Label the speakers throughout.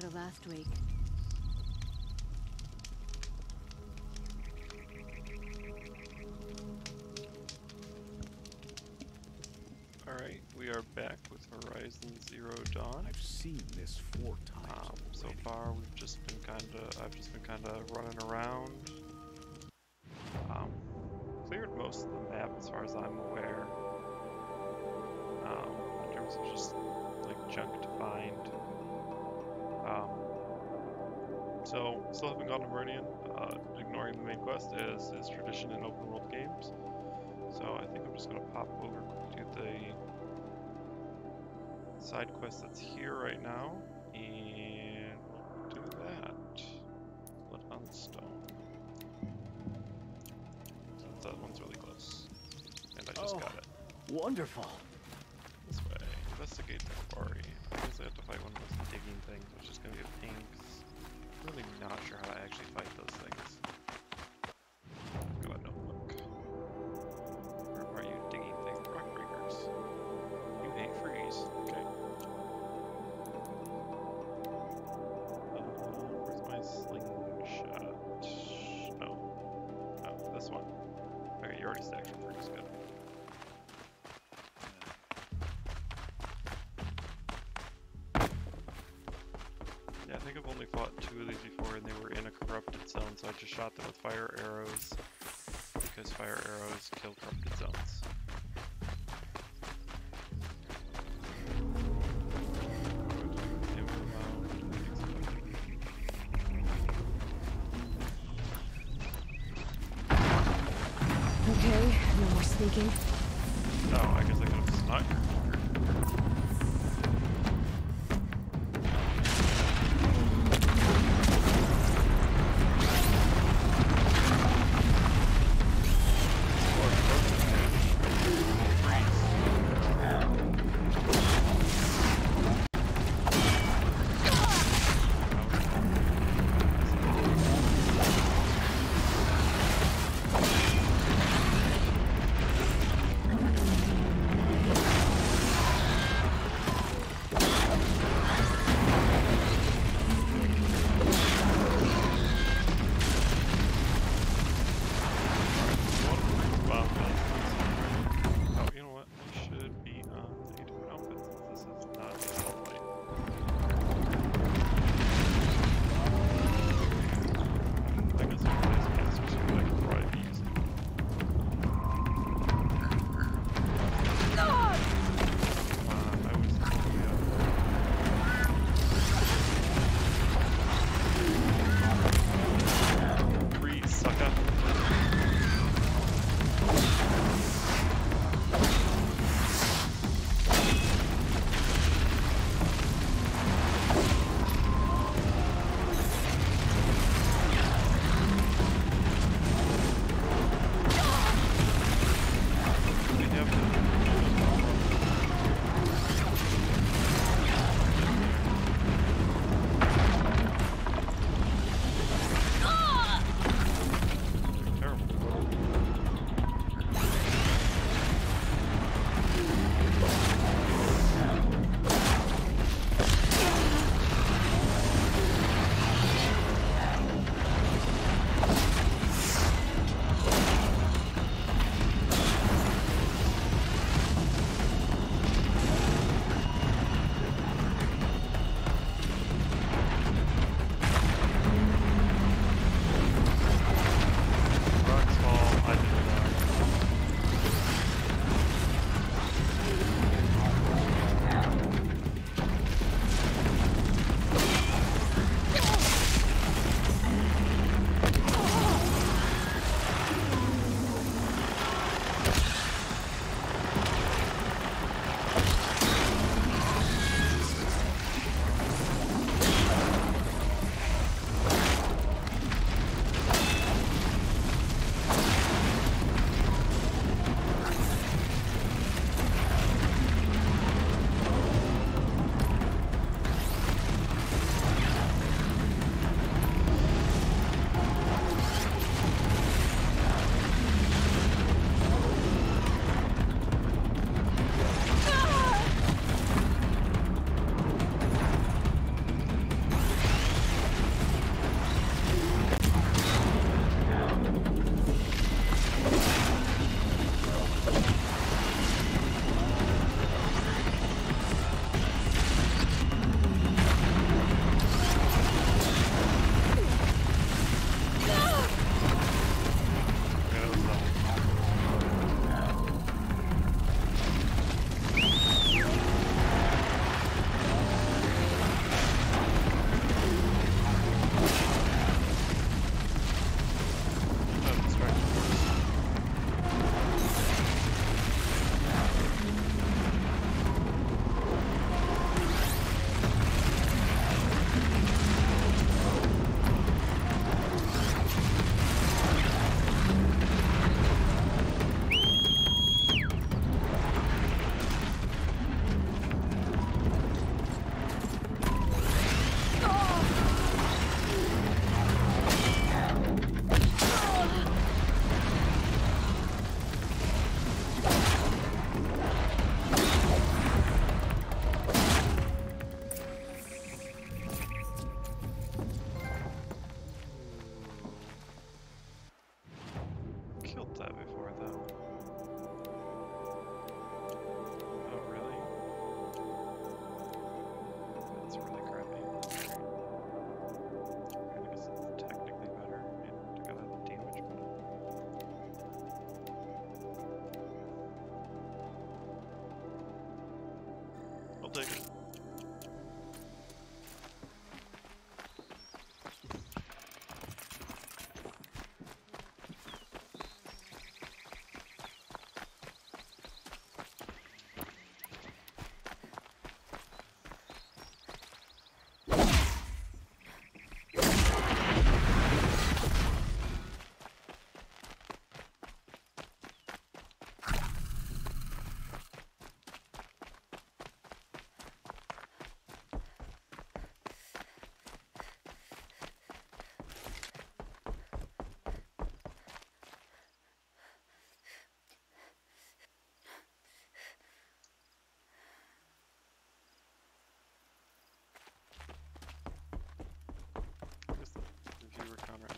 Speaker 1: Last week.
Speaker 2: Alright, we are back with Horizon Zero Dawn.
Speaker 3: I've seen this 4 times
Speaker 2: so far we've just been I've just been kinda running around. Cleared most of the map as far as I'm aware. In terms of just like junk to find. So still haven't gone to Meridian, ignoring the main quest as is tradition in open world games. So I think I'm just gonna pop over to the side quest that's here right now, and we'll do that. Blood on Stone. Since that one's really close. And I just got it.
Speaker 3: Wonderful.
Speaker 2: This way. Investigate the quarry. I guess I have to fight one of those digging things, which is going to be a pain, because I'm really not sure how to actually fight those things. Go ahead, notebook. Where are you digging things? Rock breakers. You hate freeze. Okay. Where's my slingshot? No. No, this one. Okay, you already stacked for freeze. Good. Yeah, I think I've only fought 2 of these before, and they were in a corrupted zone, so I just shot them with fire arrows, because fire arrows kill corrupted zones.
Speaker 1: Okay, no more sneaking.
Speaker 2: Oh, I guess I could have snuck.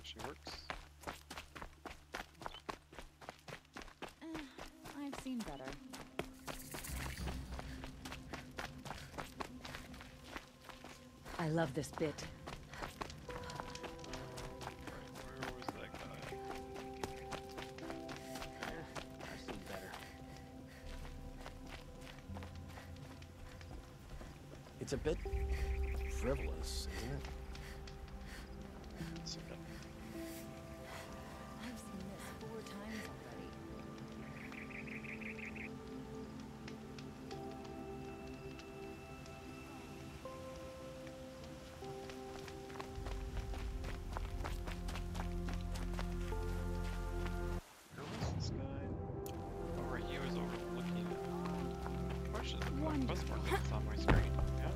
Speaker 2: actually works.
Speaker 1: I've seen better. I love this bit.
Speaker 2: Where was that guy?
Speaker 3: I've seen better. It's a bit frivolous, isn't it?
Speaker 2: So,
Speaker 1: I've seen this 4 times already.
Speaker 2: where was this guy? Oh, right, he was overlooking. Why should the quest mark that's on my screen? Yeah.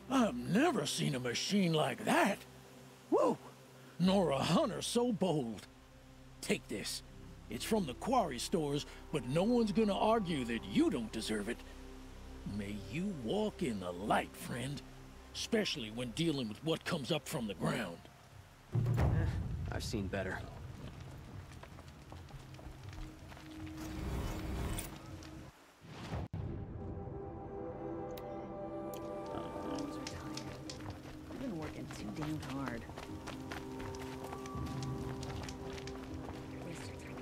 Speaker 4: I've never seen a machine like that. Whoa! Nor a hunter so bold. Take this. It's from the quarry stores, but no one's gonna argue that you don't deserve it. May you walk in the light, friend. Especially when dealing with what comes up from the ground.
Speaker 3: I've seen better.
Speaker 1: Arms are tired. I've been working too damn hard. Wasted time.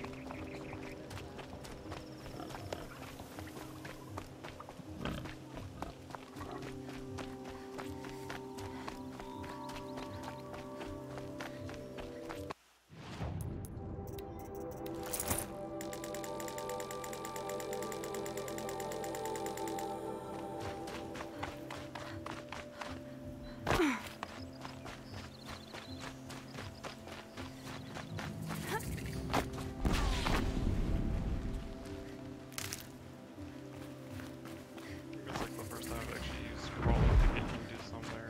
Speaker 2: It's like the first time I've actually used crawling to get into somewhere.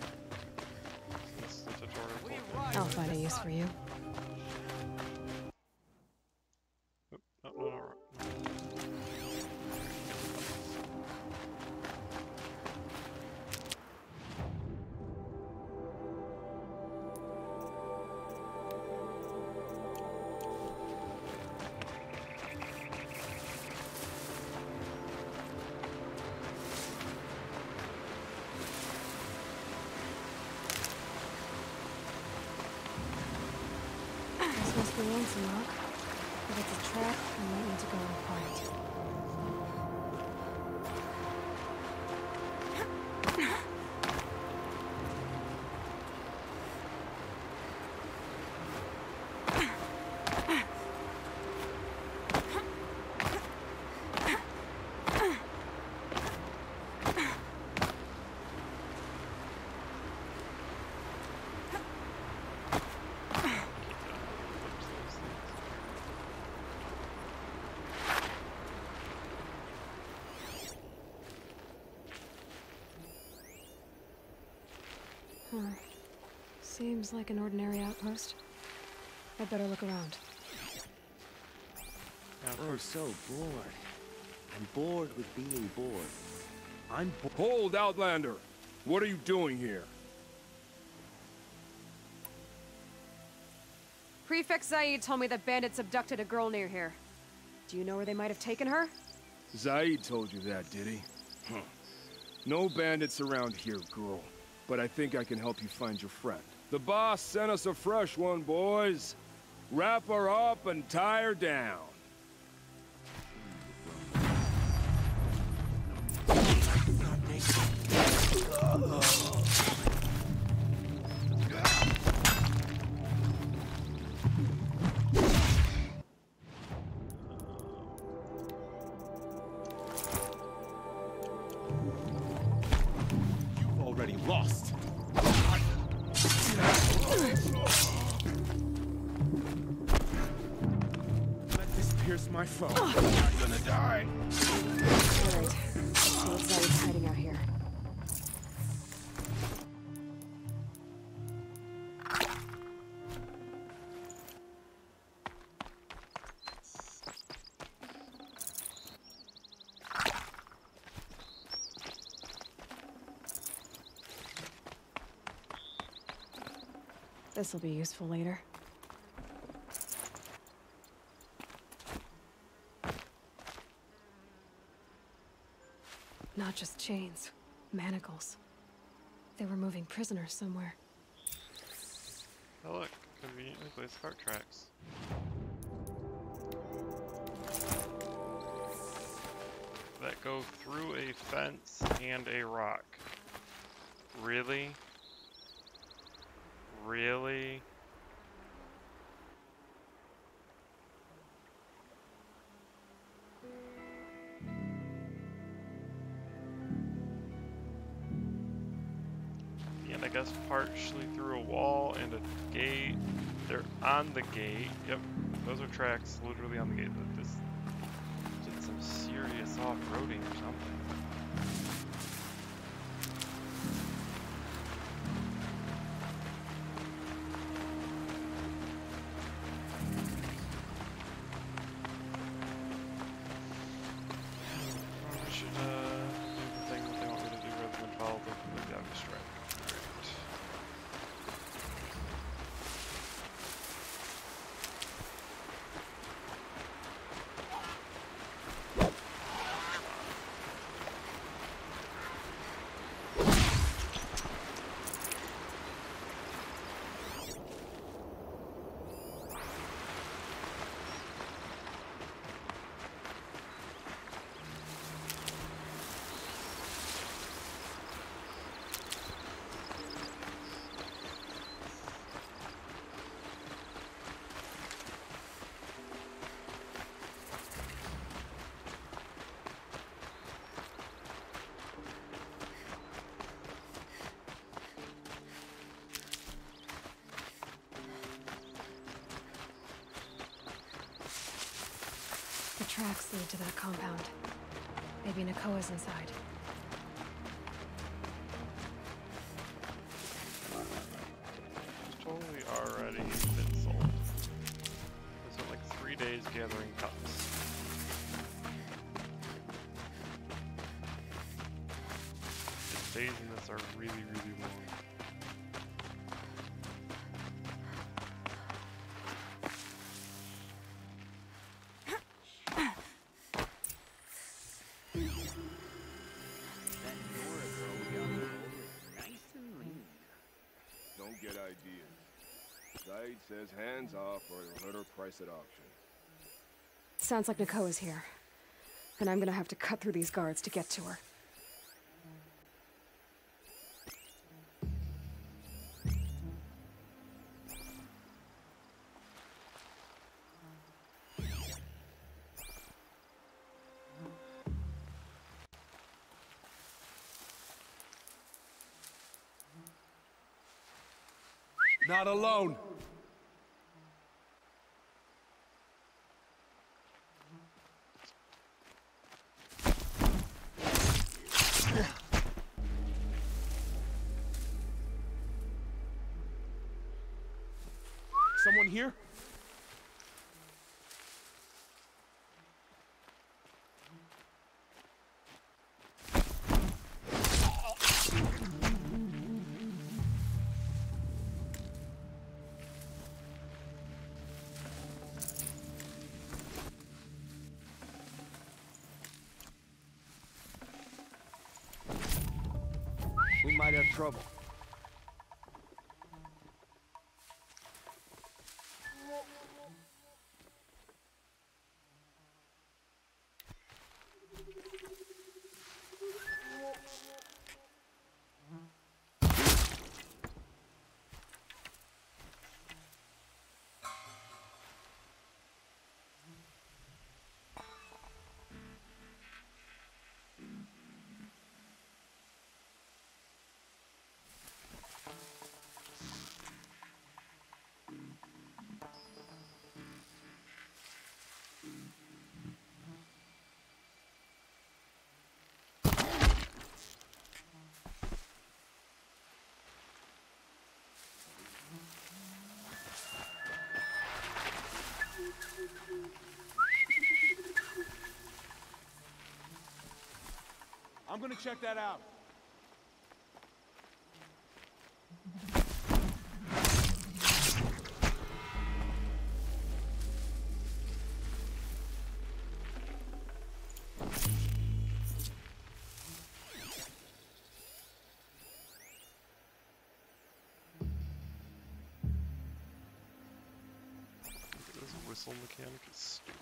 Speaker 2: Since the tutorial.
Speaker 1: I'll find a use for you.
Speaker 2: Oop, no, no, no,
Speaker 1: This must be Ransom Rock. If it's a trap, we might need to go quiet. Seems like an ordinary outpost. I'd better look around.
Speaker 3: Oh, so bored. I'm bored with being bored. I'm bored.
Speaker 5: Hold, Outlander! What are you doing here?
Speaker 6: Prefect Zaid told me that bandits abducted a girl near here. Do you know where they might have taken her?
Speaker 5: Zaid told you that, did he? Huh. No bandits around here, girl. But I think I can help you find your friend. The boss sent us a fresh one, boys. Wrap her up and tie her down.
Speaker 3: You've already lost. Let this pierce my foe. I'm gonna die.
Speaker 6: Alright. See what Zaid's hiding out here. This'll be useful later. Not just chains, manacles. They were moving prisoners somewhere.
Speaker 2: Oh look, conveniently placed cart tracks. That go through a fence and a rock. Really? Really? And I guess partially through a wall and a gate. They're on the gate. Yep, those are tracks literally on the gate. This did some serious off-roading or something. I should do the thing that they want me to do rather than follow the completely obvious track.
Speaker 6: The tracks lead to that compound. Maybe Nakoa's inside.
Speaker 2: It's totally already been sold. I spent like 3 days gathering cups. The days in this are really, really long.
Speaker 5: Don't get ideas. Zaid says hands off or he'll hurt her price at auction.
Speaker 6: Sounds like Nakoa's here. And I'm gonna have to cut through these guards to get to her.
Speaker 5: Not alone! Someone here? We might have trouble. I'm gonna check that out.
Speaker 2: missile mechanic is stupid.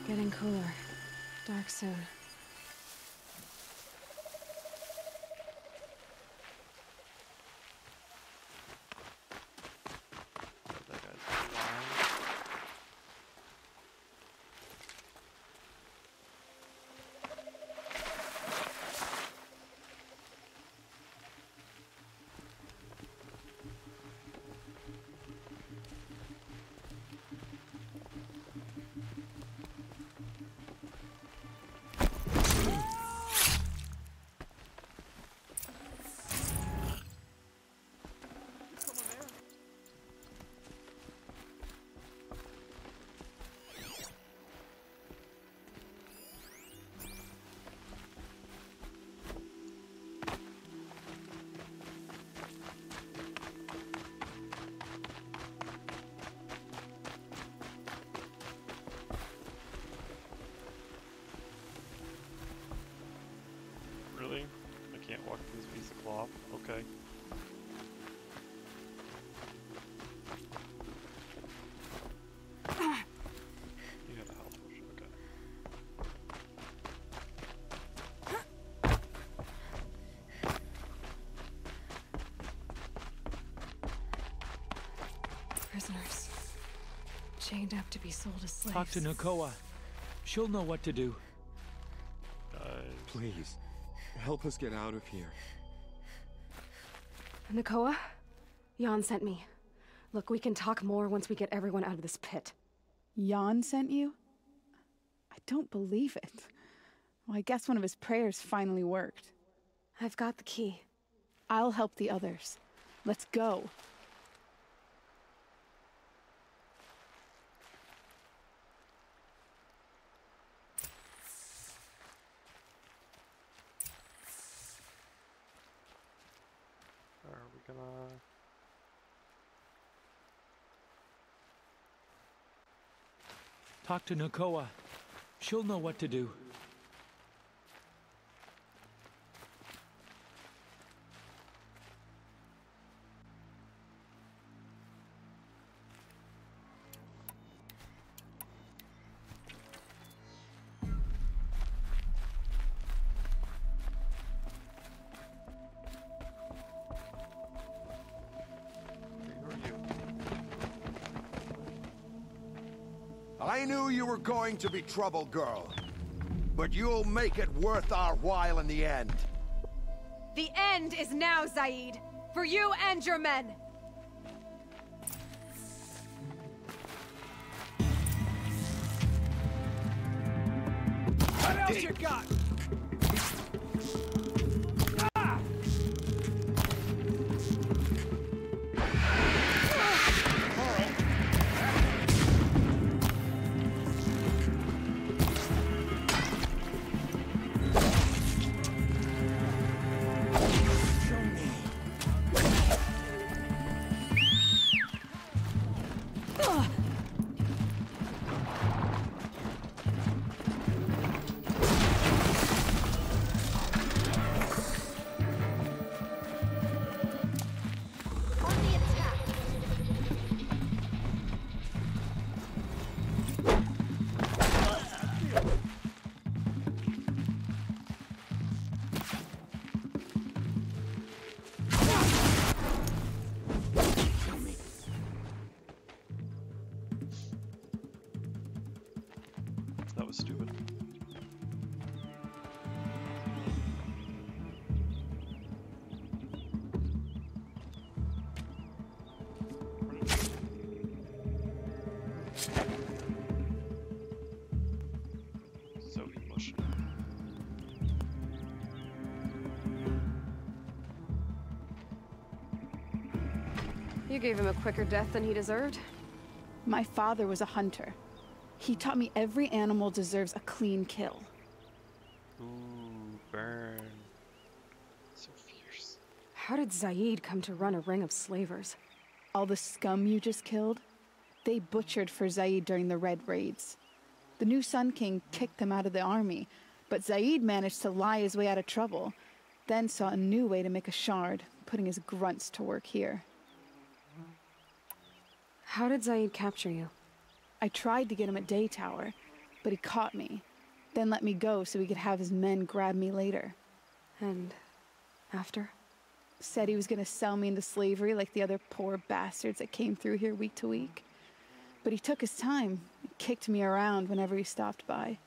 Speaker 6: Getting cooler. Dark soon.
Speaker 2: That guy's blind. Really? I can't walk through this piece of cloth? Okay. You have a health potion, okay.
Speaker 6: Prisoners. Chained up to be sold as slaves.
Speaker 4: Talk to Nakoa. She'll know what to do.
Speaker 2: Guys.
Speaker 7: Please, help us get out of here.
Speaker 6: Nakoa? Jan sent me. Look, we can talk more once we get everyone out of this pit.
Speaker 8: Jan sent you? I don't believe it. Well, I guess one of his prayers finally worked.
Speaker 6: I've got the key.
Speaker 8: I'll help the others. Let's go.
Speaker 2: Are we gonna...
Speaker 4: Talk to Nakoa. She'll know what to do.
Speaker 9: I knew you were going to be trouble, girl. But you'll make it worth our while in the end.
Speaker 6: The end is now, Zaid! For you and your men!
Speaker 5: What else you got?
Speaker 6: You gave him a quicker death than he deserved.
Speaker 8: My father was a hunter. He taught me every animal deserves a clean kill.
Speaker 2: Ooh, burn. So fierce.
Speaker 6: How did Zaid come to run a ring of slavers?
Speaker 8: All the scum you just killed, they butchered for Zaid during the Red Raids. The new Sun King kicked them out of the army, but Zaid managed to lie his way out of trouble, then saw a new way to make a shard, putting his grunts to work here.
Speaker 6: How did Zaid capture you?
Speaker 8: I tried to get him at Day Tower, but he caught me, then let me go so he could have his men grab me later.
Speaker 6: And after?
Speaker 8: Said he was gonna sell me into slavery like the other poor bastards that came through here week to week. But he took his time and kicked me around whenever he stopped by.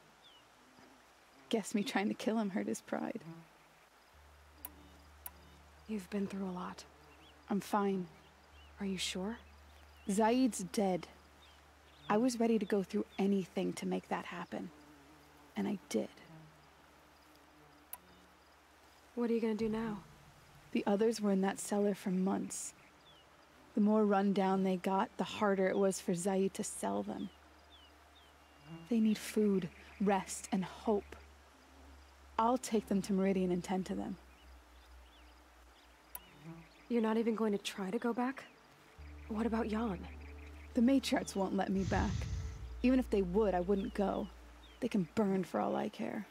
Speaker 8: Guess me trying to kill him hurt his pride.
Speaker 6: You've been through a lot.
Speaker 8: I'm fine.
Speaker 6: Are you sure?
Speaker 8: Zaid's dead. I was ready to go through anything to make that happen. And I did.
Speaker 6: What are you gonna do now?
Speaker 8: The others were in that cellar for months. The more run down they got, the harder it was for Zaid to sell them. They need food, rest, and hope. I'll take them to Meridian and tend to them.
Speaker 6: You're not even going to try to go back? What about Jan?
Speaker 8: The matriarchs won't let me back. Even if they would, I wouldn't go. They can burn for all I care.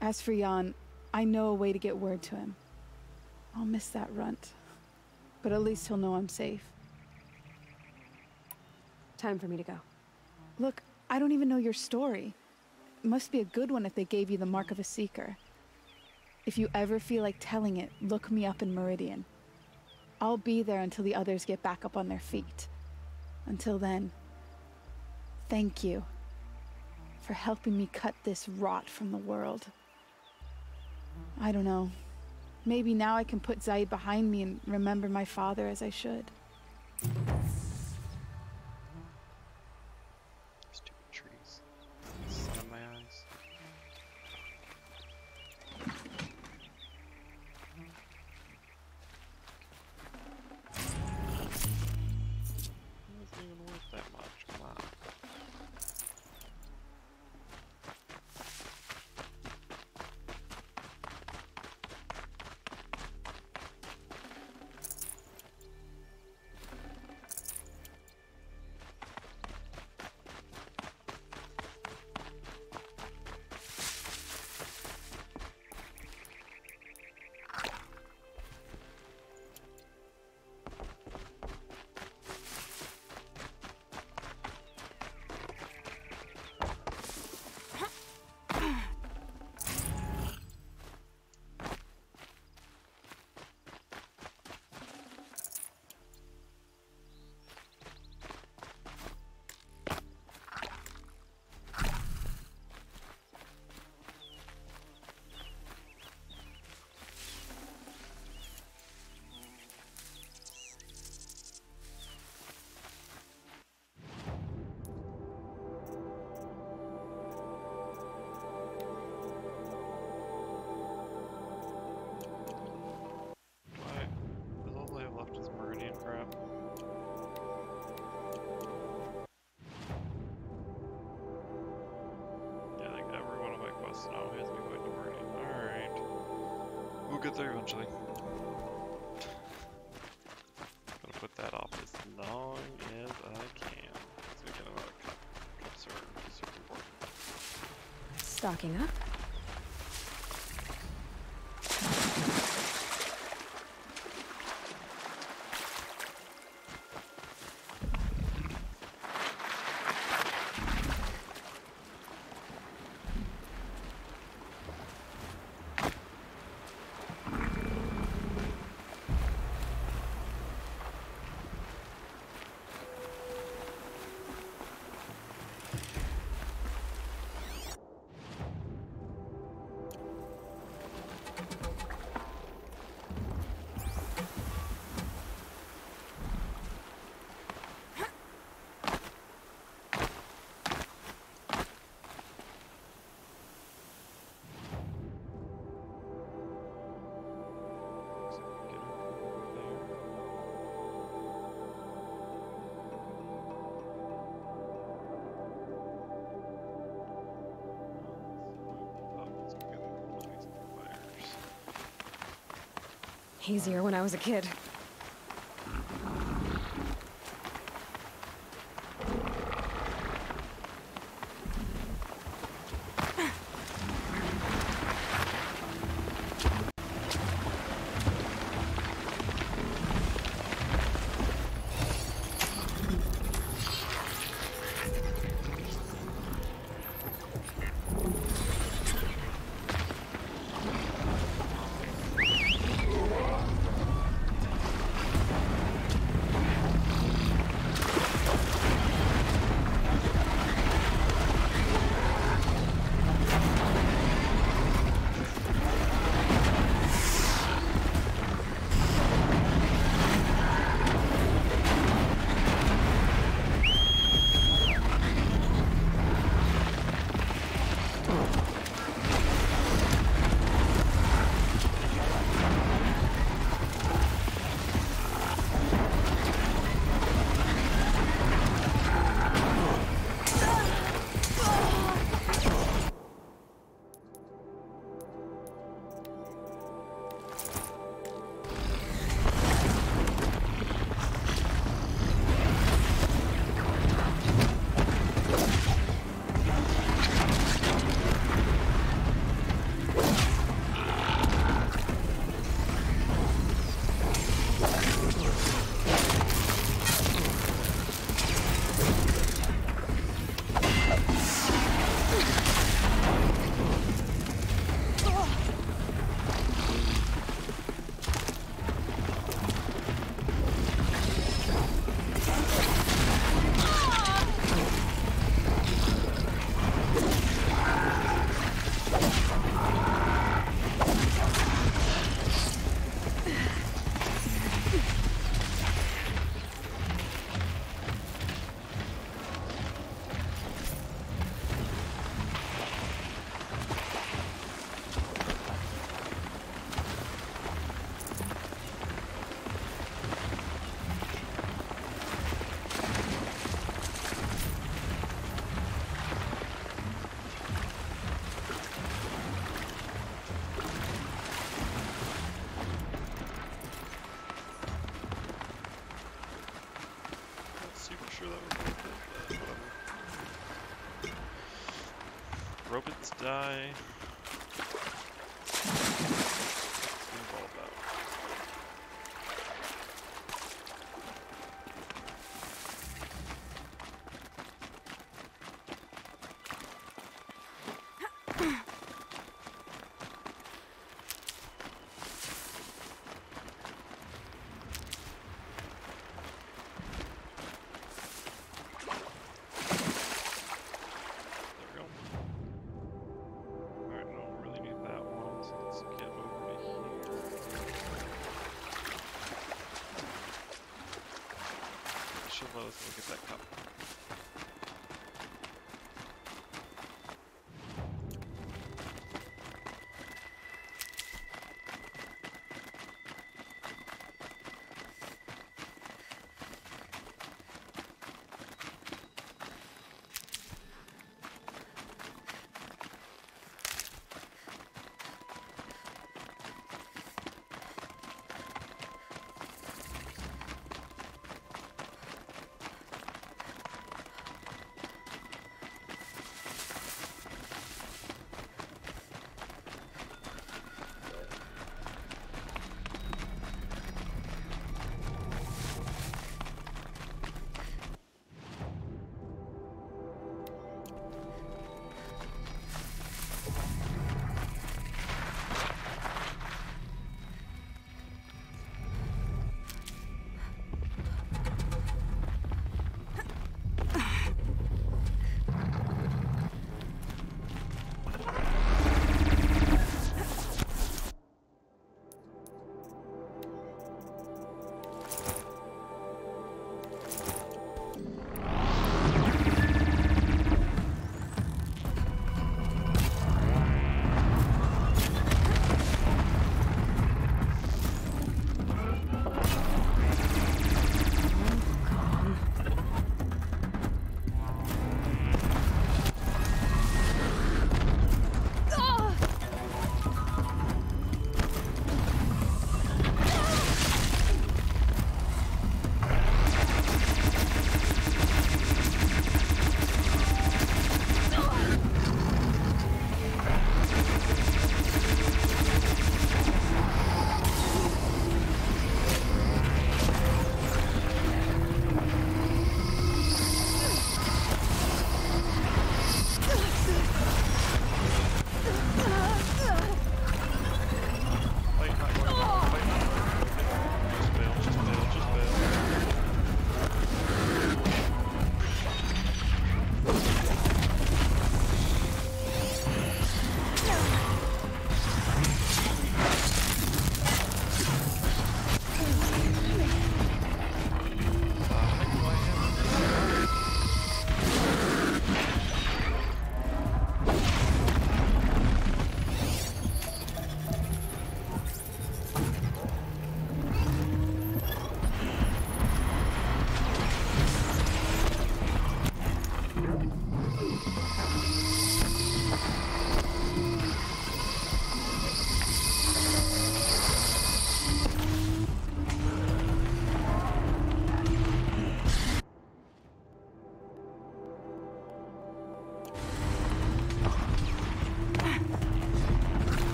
Speaker 8: As for Jan, I know a way to get word to him. I'll miss that runt. But at least he'll know I'm safe.
Speaker 6: Time for me to go.
Speaker 8: Look, I don't even know your story. It must be a good one if they gave you the mark of a seeker. If you ever feel like telling it, look me up in Meridian. I'll be there until the others get back up on their feet. Until then, thank you for helping me cut this rot from the world. I don't know. Maybe now I can put Zaid behind me and remember my father as I should.
Speaker 2: Stupid trees. Sun in my eyes. It wasn't even worth that much. Come on. Now has me going to Meridian. Alright. We'll get there eventually. Gonna put that off as long as I can. So we get another cup. Cups are super important.
Speaker 6: Stocking up. Easier when I was a kid.
Speaker 2: Robots die. Involve that. Let's look at that cup.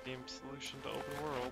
Speaker 2: game solution to open world.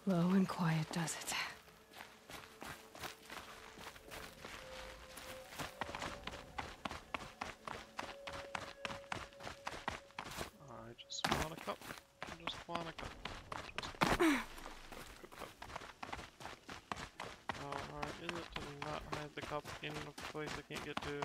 Speaker 6: Low and quiet does it.
Speaker 2: I just want a cup. I just want a cup. Just want a cup. Cup. How hard is it to not hide the cup in a place I can't get to?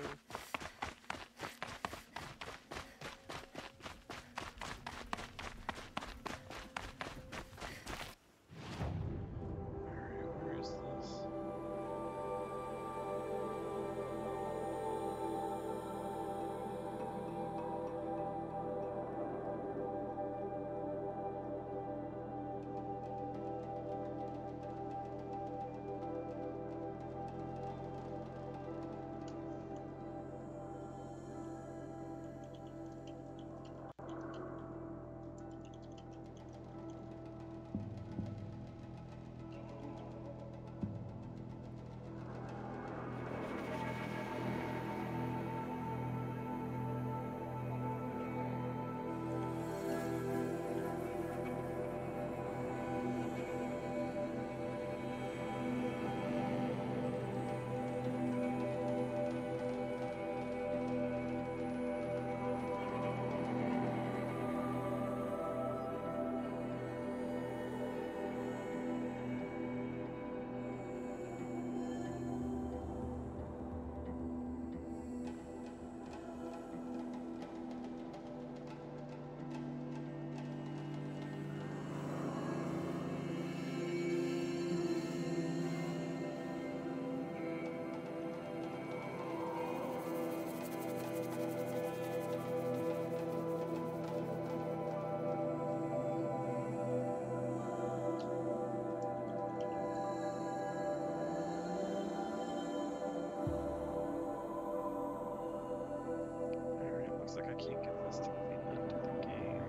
Speaker 2: Looks like I can't get this to be into the game.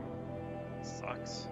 Speaker 2: Sucks.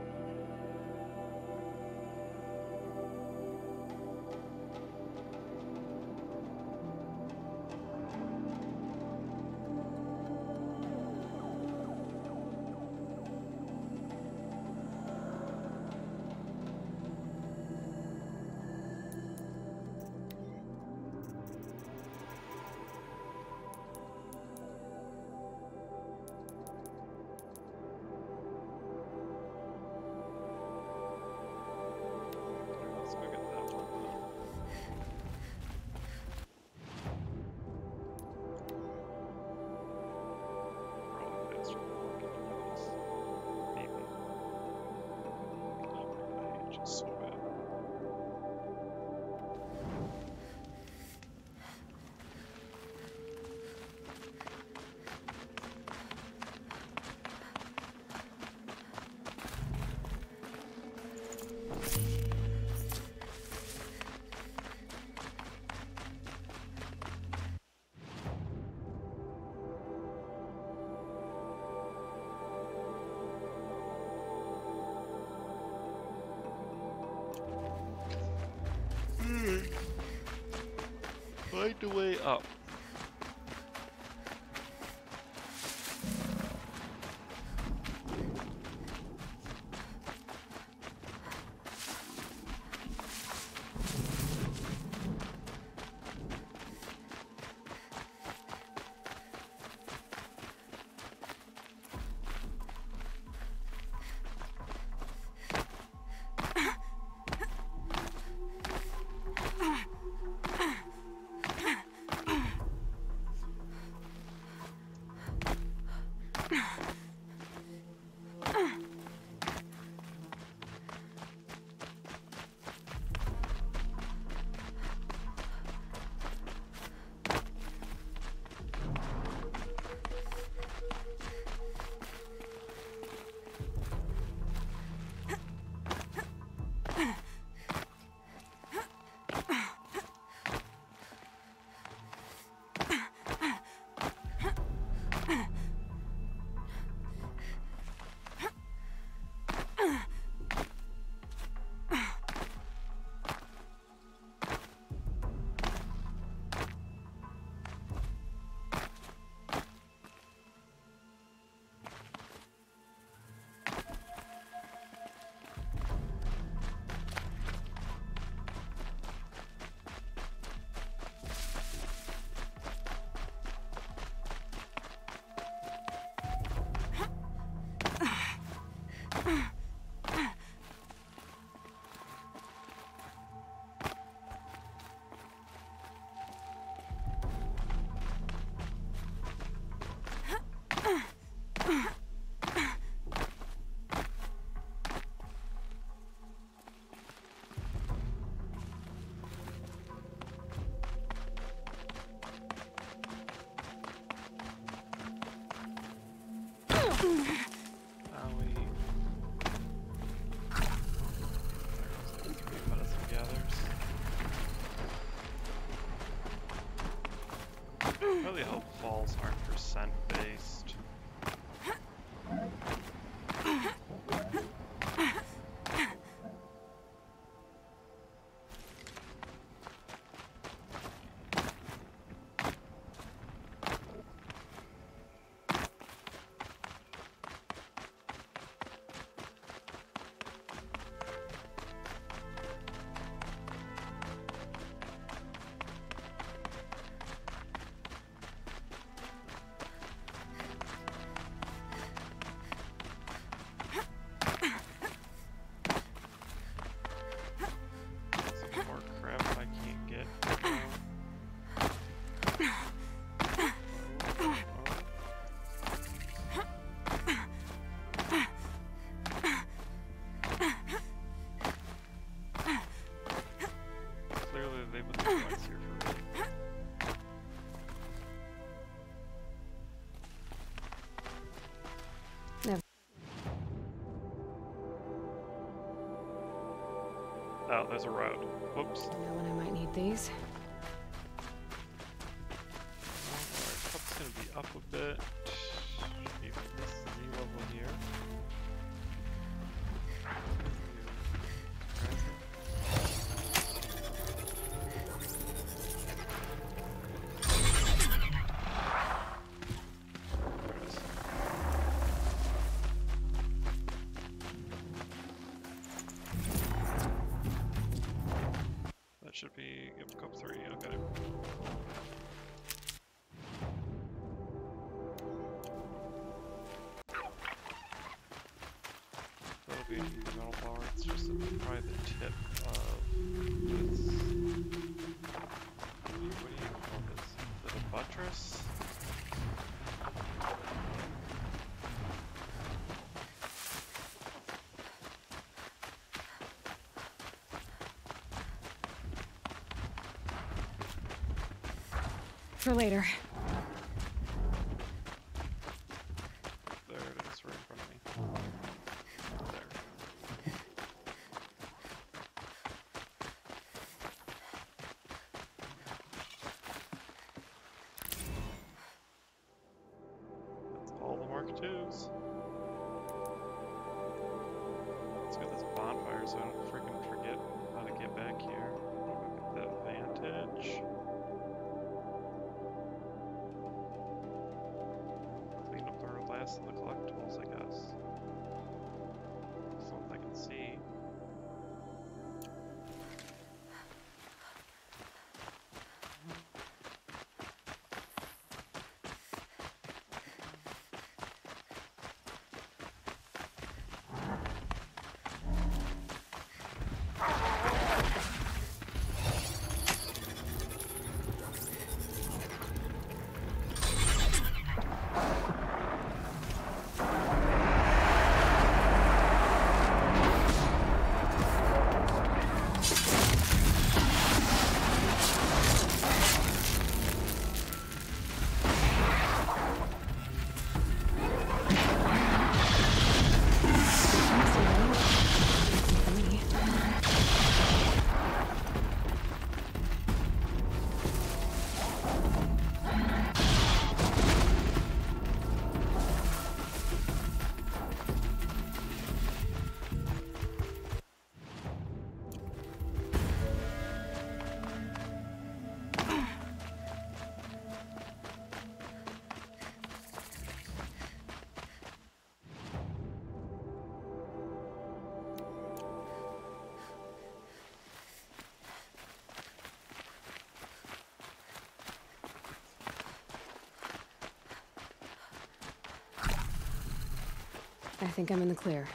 Speaker 2: Find a way up. Owie. There goes the 3 medicine gathers. I really hope falls aren't percent based. Some more crap I can't get. Clearly they put the points here for me.
Speaker 6: Never.
Speaker 2: Oh, there's a road. Whoops.
Speaker 6: Know when I might need these.
Speaker 2: Alright, cup's gonna be up a bit. Maybe this Z level here. There it is. That should be cup 3, okay. That'll be the metal bar, it's just probably the tip of this. What do you call this? Is it a buttress?
Speaker 6: For later.
Speaker 2: There it is, right in front of me. There. That's all the Mark IIs. Let's get this bonfire so I don't freaking forget how to get back here. Get the advantage. Clean up the last of the collectibles, I guess. As long as I can see.
Speaker 6: I think I'm in the clear.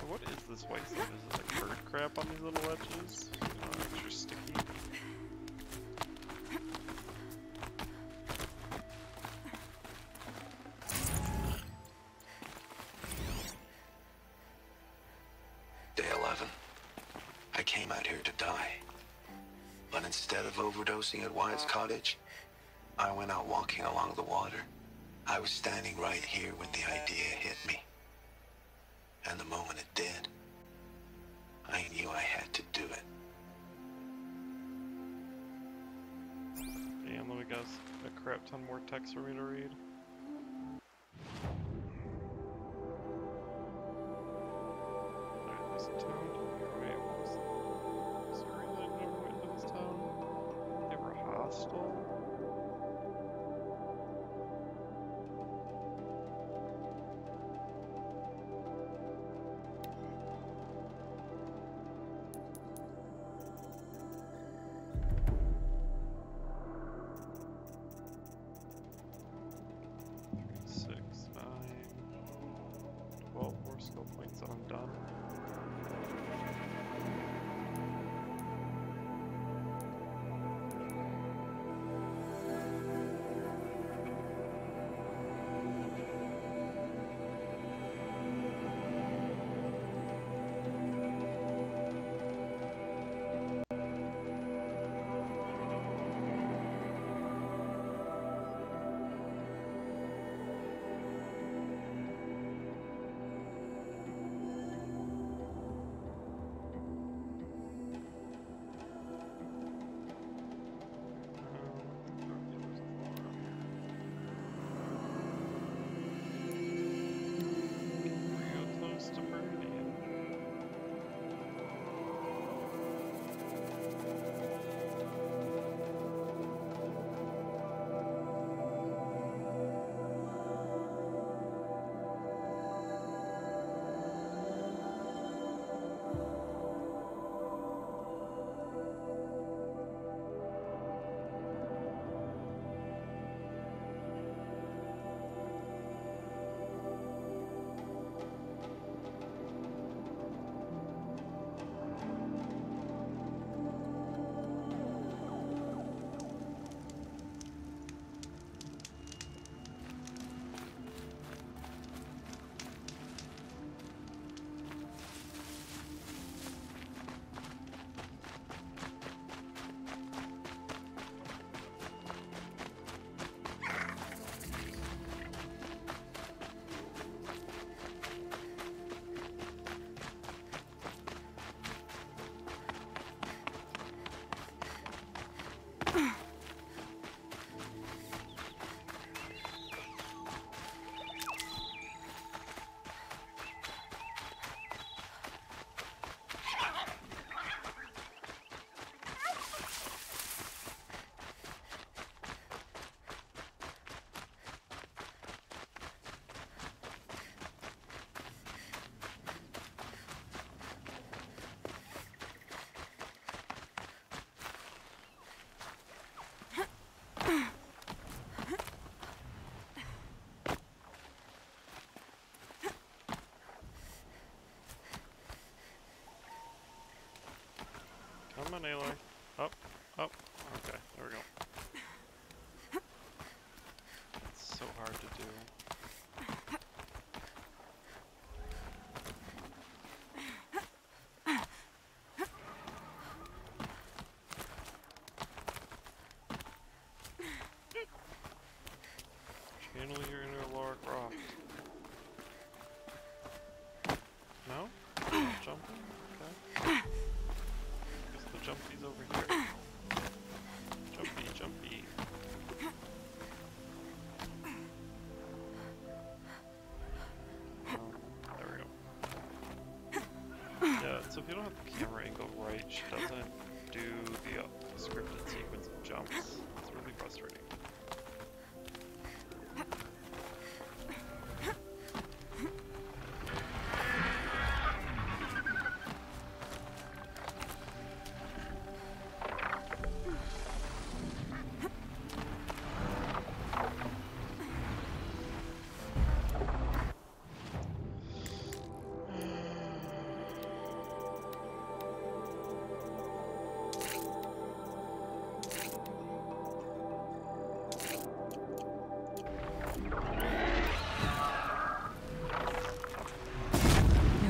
Speaker 2: What is this white stuff? Is it like bird crap on these little ledges? Extra sticky.
Speaker 10: Day 11. I came out here to die. But instead of overdosing at Wyatt's cottage, I went out walking along the water. I was standing right here when the idea hit me. And the moment it did, I knew I had to do it.
Speaker 2: And let me guess, a crap ton more text for me to read. Alright, this town. Wait, what was there a reason I never went to this town? They were hostile? Skill points that I'm done. Come on, Aloy. Up, up. Okay, there we go. It's so hard to do. Channel your inner Lara Croft. No? Not jumping? Okay. Guess the jumpy's over here. Jumpy, jumpy. There we go. Yeah, so if you don't have the camera angle right, she doesn't do the scripted sequence of jumps. It's really frustrating.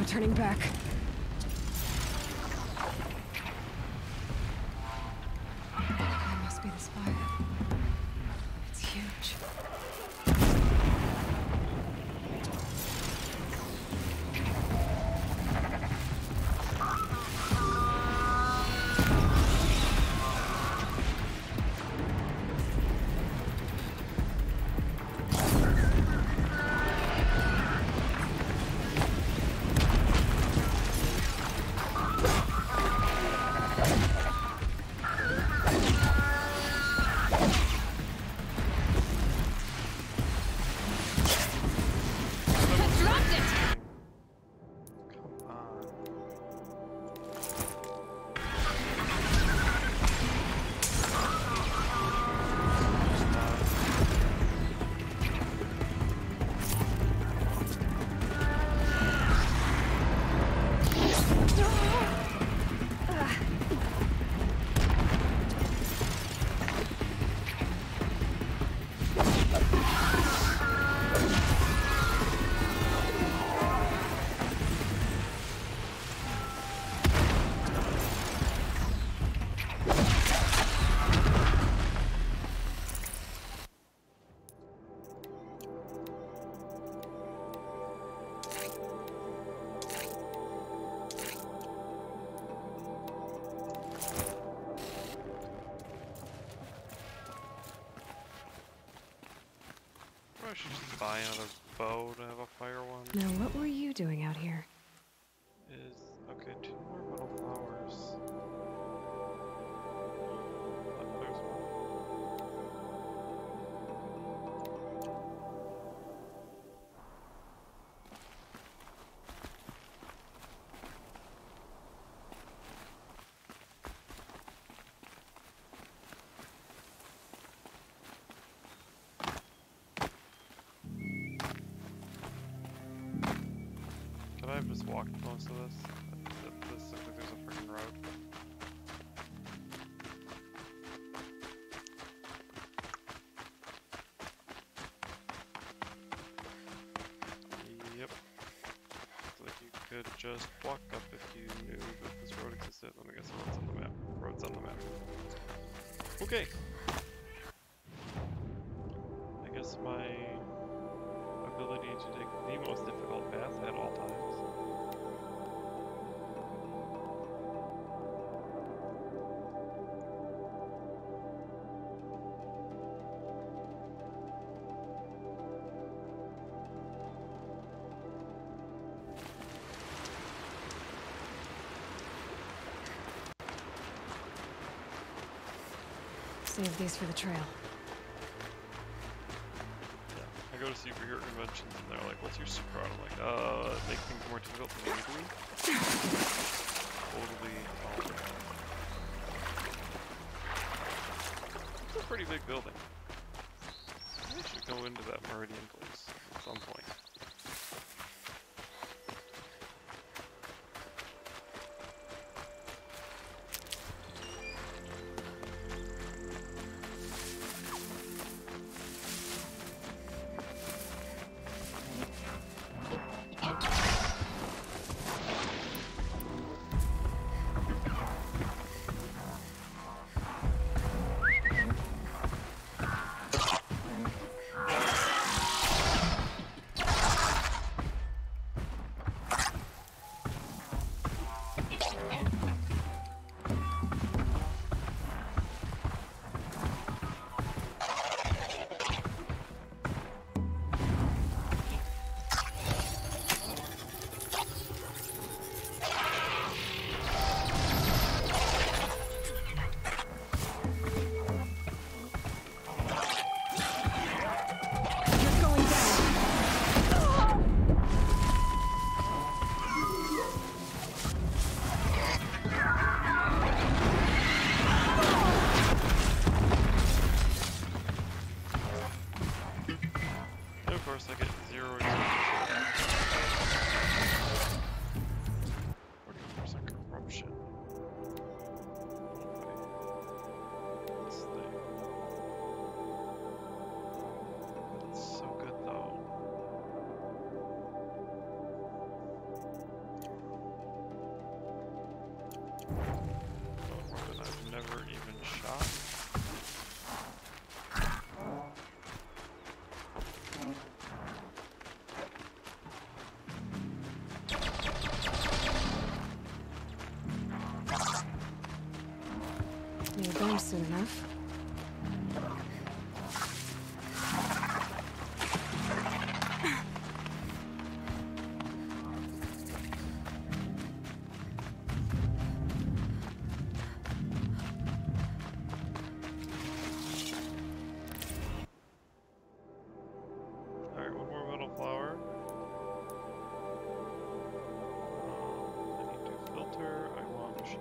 Speaker 6: Turning back. That must be the spire. It's huge.
Speaker 2: I should just buy another bow to have a fire one.
Speaker 6: Now, what were you doing out here?
Speaker 2: Okay, 2 more metal flowers. Oh, there's one. Could I have just walked most of this? This looks like there's a freaking road. Yep. Looks like you could just walk up if you knew that this road existed. Let me guess the road's on the map. Road's on the map. Okay. I guess my ability to take the most difficult path at all times.
Speaker 6: Save these for the trail.
Speaker 2: I go to superhero conventions and they're like, what's your super art? I'm like, make things more difficult than they need to be. Totally awesome. It's a pretty big building. I should go into that Meridian place at some point. course, I get 0 experience. 41% corruption. This thing. It's so good though. Weapon I've never even shot.
Speaker 6: You're done soon enough.
Speaker 2: Alright, one more metal flower. I need to filter. I want machine.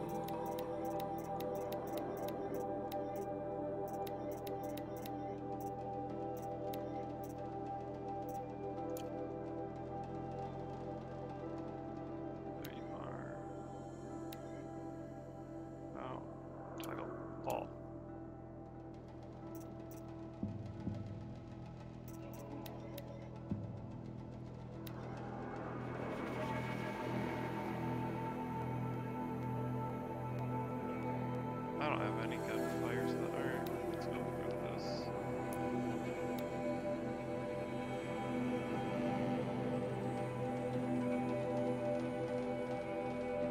Speaker 2: There you are. Oh, toggle all. I don't have any good players that are. Let's go for this.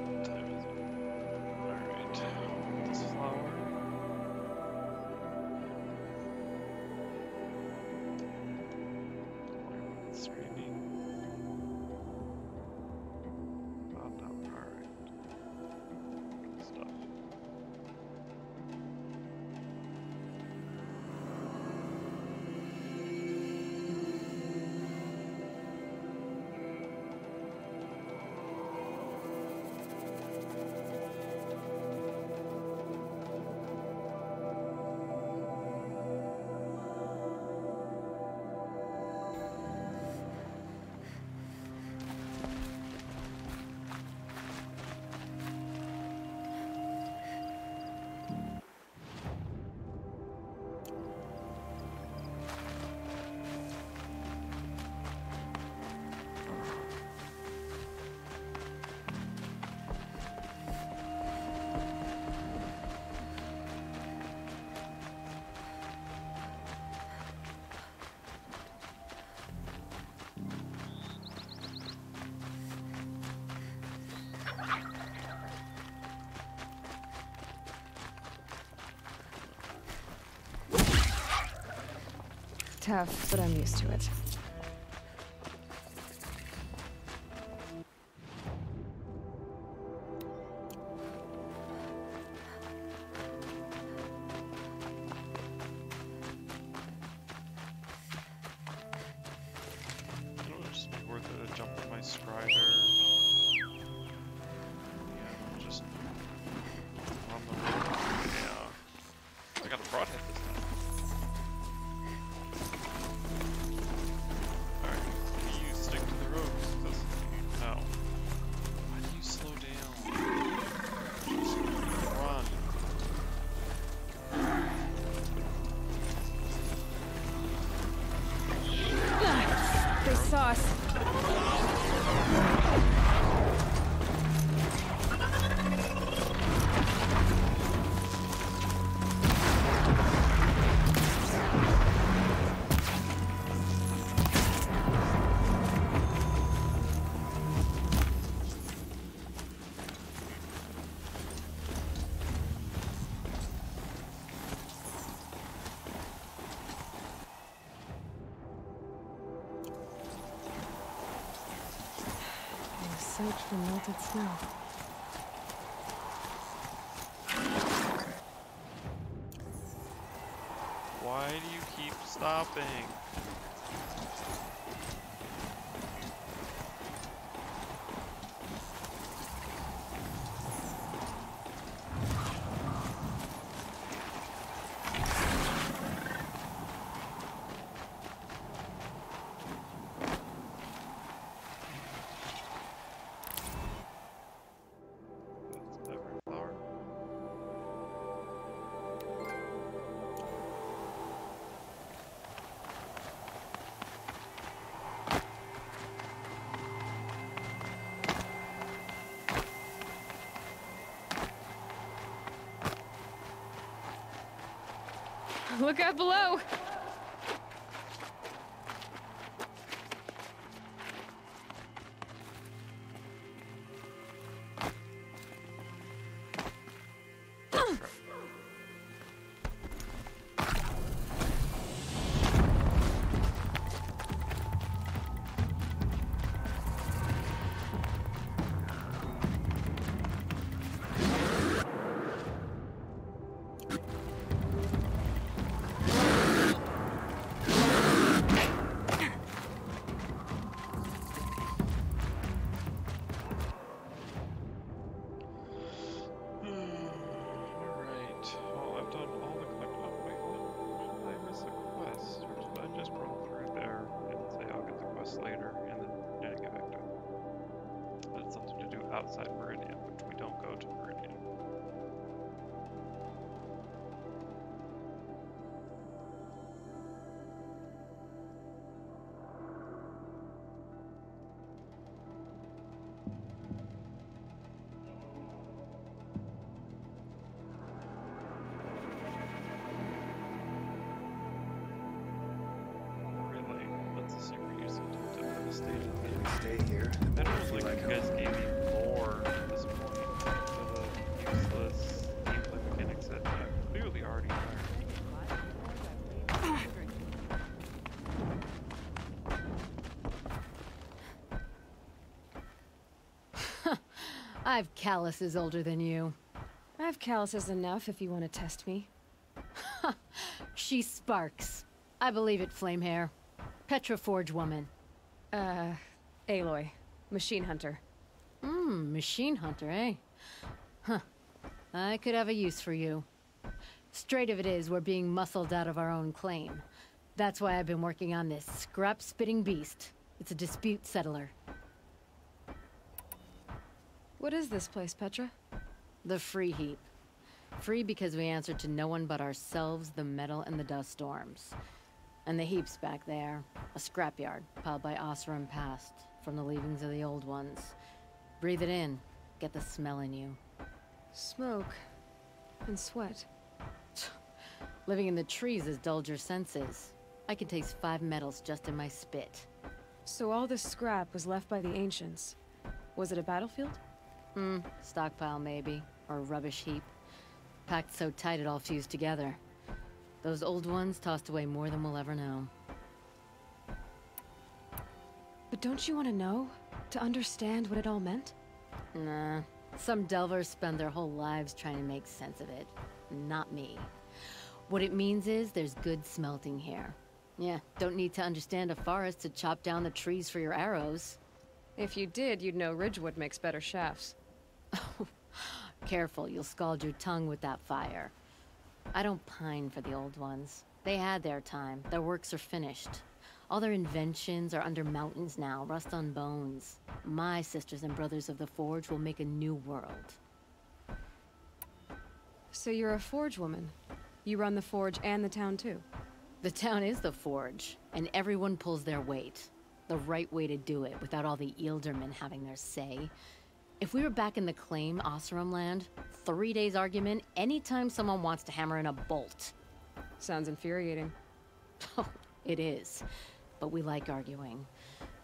Speaker 2: What time is it? Alright. This flower. Screening. Oh no, alright. Good stuff.
Speaker 6: Tough, but I'm used to it.
Speaker 2: It'll just be worth it to jump on my scrider. Yeah, just on the road. Yeah. I got a broadhead this time. Alright, you stick to the road. No. Why do you slow down? Just run.
Speaker 6: They saw us. Search for melted snow.
Speaker 2: Why do you keep stopping?
Speaker 6: Look out below!
Speaker 2: outside Meridian, which we don't go to Meridian. Really? That's a super useful to put a station.
Speaker 3: Stay here.
Speaker 2: I don't feel like you guys gave me more at this point for the useless gameplay mechanics that I'm clearly already learned.
Speaker 11: I've calluses older than you.
Speaker 6: I have calluses enough if you want to test me.
Speaker 11: She sparks. I believe it, Flamehair. Petra Forge woman.
Speaker 6: Aloy. Machine hunter.
Speaker 11: Machine hunter, eh? Huh. I could have a use for you. Straight of it is, we're being muscled out of our own claim. That's why I've been working on this scrap-spitting beast. It's a dispute settler.
Speaker 6: What is this place, Petra?
Speaker 11: The Free Heap. Free because we answer to no one but ourselves, the metal, and the dust storms. And the heap's back there. A scrapyard, piled by Oseram past, from the leavings of the old ones. Breathe it in. Get the smell in you.
Speaker 6: Smoke. And sweat.
Speaker 11: Living in the trees has dulled your senses. I can taste 5 metals just in my spit.
Speaker 6: So all this scrap was left by the ancients. Was it a battlefield?
Speaker 11: Stockpile maybe. Or a rubbish heap. Packed so tight it all fused together. Those old ones tossed away more than we'll ever know.
Speaker 6: But don't you want to know? To understand what it all meant?
Speaker 11: Nah. Some delvers spend their whole lives trying to make sense of it. Not me. What it means is there's good smelting here. Yeah, don't need to understand a forest to chop down the trees for your arrows.
Speaker 6: If you did, you'd know Ridgewood makes better shafts.
Speaker 11: Careful, you'll scald your tongue with that fire. I don't pine for the old ones. They had their time. Their works are finished. All their inventions are under mountains now, rust on bones. My sisters and brothers of the Forge will make a new world.
Speaker 6: So you're a Forge woman. You run the Forge and the town too.
Speaker 11: The town is the Forge, and everyone pulls their weight. The right way to do it, without all the Ealdermen having their say. If we were back in the claim, Oseram land, 3 days argument anytime someone wants to hammer in a bolt.
Speaker 6: Sounds infuriating.
Speaker 11: Oh, it is. But we like arguing.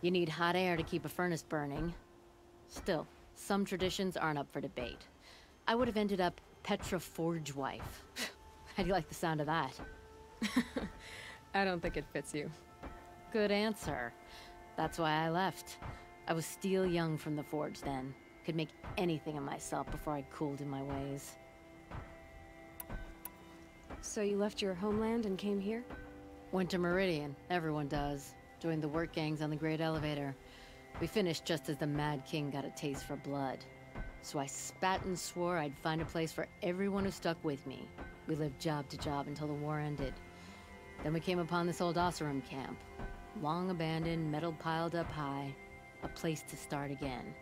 Speaker 11: You need hot air to keep a furnace burning. Still, some traditions aren't up for debate. I would have ended up Petra Forge wife. How do you like the sound of that?
Speaker 6: I don't think it fits you.
Speaker 11: Good answer. That's why I left. I was steel young from the Forge then. Could make anything of myself before I cooled in my ways.
Speaker 6: So you left your homeland and came here?
Speaker 11: Went to Meridian. Everyone does. Joined the work gangs on the Great Elevator. We finished just as the Mad King got a taste for blood. So I spat and swore I'd find a place for everyone who stuck with me. We lived job to job until the war ended. Then we came upon this old Oseram camp. Long abandoned, metal piled up high. A place to start again.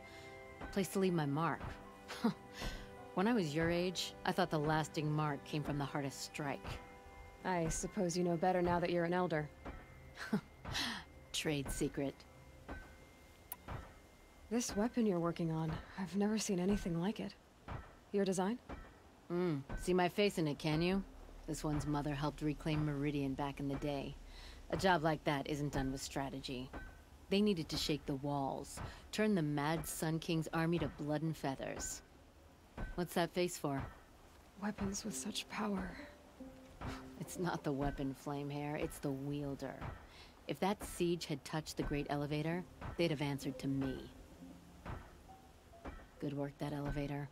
Speaker 11: A place to leave my mark. When I was your age, I thought the lasting mark came from the hardest strike.
Speaker 6: I suppose you know better now that you're an elder.
Speaker 11: Trade secret.
Speaker 6: This weapon you're working on, I've never seen anything like it. Your design?
Speaker 11: See my face in it, can you? This one's mother helped reclaim Meridian back in the day. A job like that isn't done with strategy. They needed to shake the walls, turn the Mad Sun King's army to blood and feathers. What's that face for?
Speaker 6: Weapons with such power.
Speaker 11: It's not the weapon, Flamehair, it's the wielder. If that siege had touched the Great Elevator, they'd have answered to me. Good work, that elevator.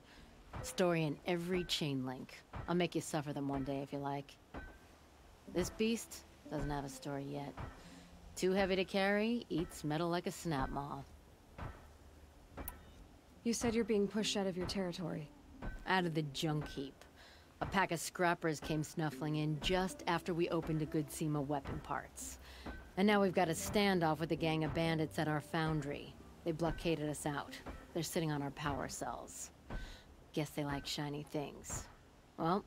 Speaker 11: Story in every chain link. I'll make you suffer them one day if you like. This beast doesn't have a story yet. Too heavy to carry, eats metal like a snap maw.
Speaker 6: You said you're being pushed out of your territory.
Speaker 11: Out of the junk heap. A pack of scrappers came snuffling in just after we opened a good seam of weapon parts. And now we've got a standoff with a gang of bandits at our foundry. They blockaded us out. They're sitting on our power cells. Guess they like shiny things. Well,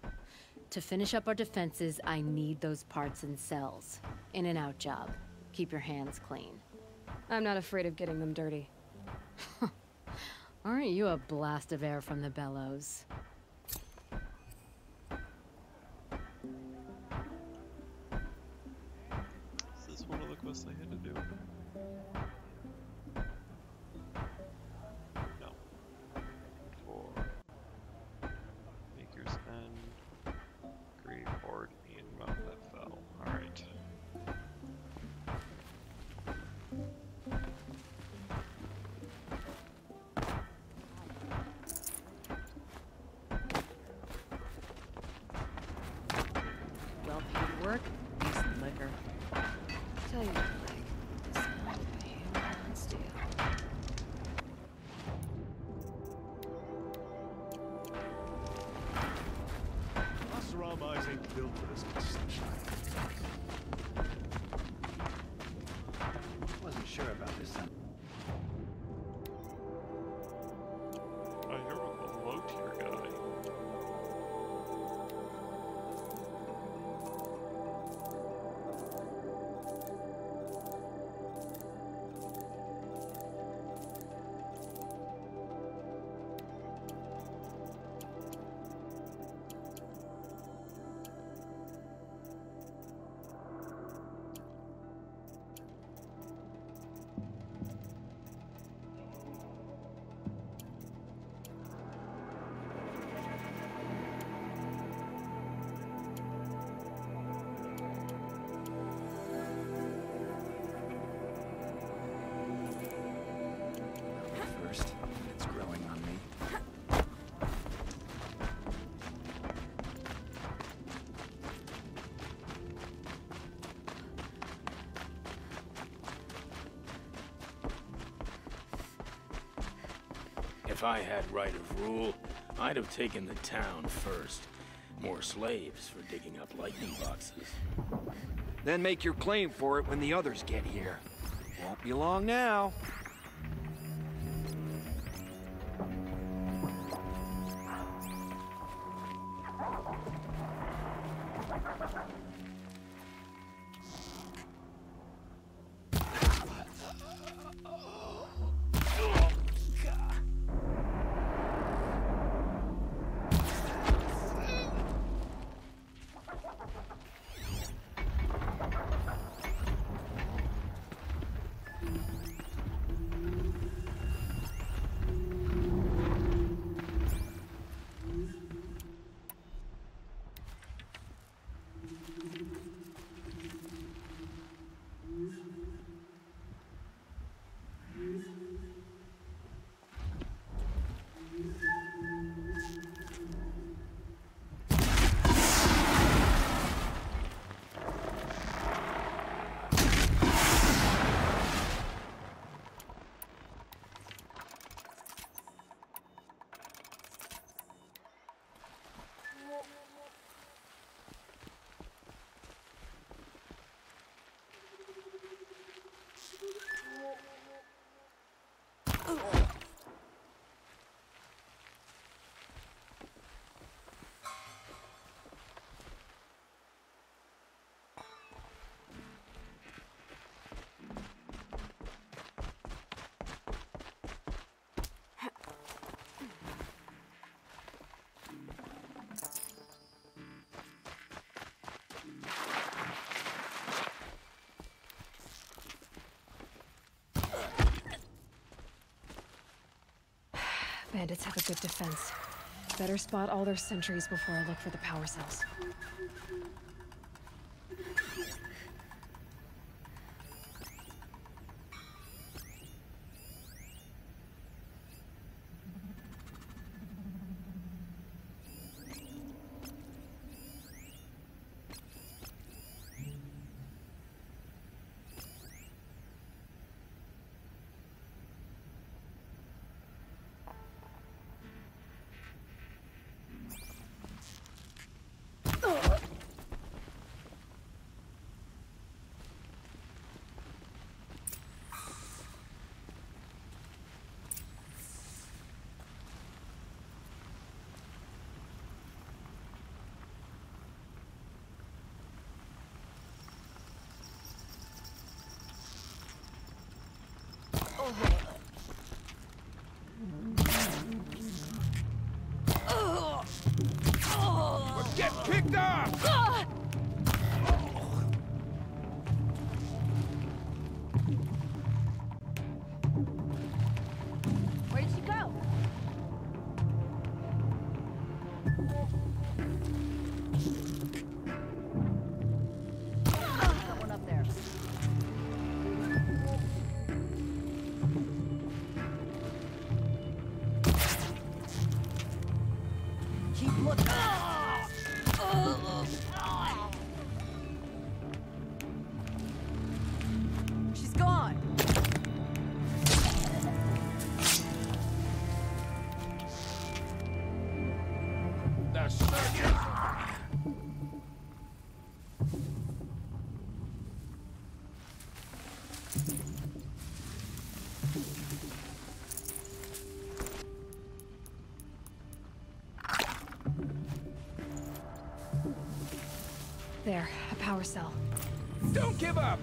Speaker 11: to finish up our defenses, I need those parts and cells. In and out job. Keep your hands clean.
Speaker 6: I'm not afraid of getting them dirty.
Speaker 11: Aren't you a blast of air from the bellows?
Speaker 2: Is this one of the quests I had to do? No. For Maker's End, Great Horde, and Mount that fell. Alright.
Speaker 11: Well-paid work, decent liquor.
Speaker 6: Tell you what I like. The sound of a hammer on steel.
Speaker 12: Us around eyes ain't built for this much sunshine.
Speaker 3: Wasn't sure about this.
Speaker 2: I hear a low tier guy.
Speaker 3: First, it's growing on me.
Speaker 4: If I had right of rule, I'd have taken the town first. More slaves for digging up lightning boxes.
Speaker 13: Then make your claim for it when the others get here. Won't be long now.
Speaker 6: Bandits have a good defense. Better spot all their sentries before I look for the power cells.
Speaker 5: Get kicked off!
Speaker 6: Where did she go? That one up there. Keep looking. She's gone.
Speaker 5: The circus!
Speaker 6: There, a power cell.
Speaker 5: Don't give up!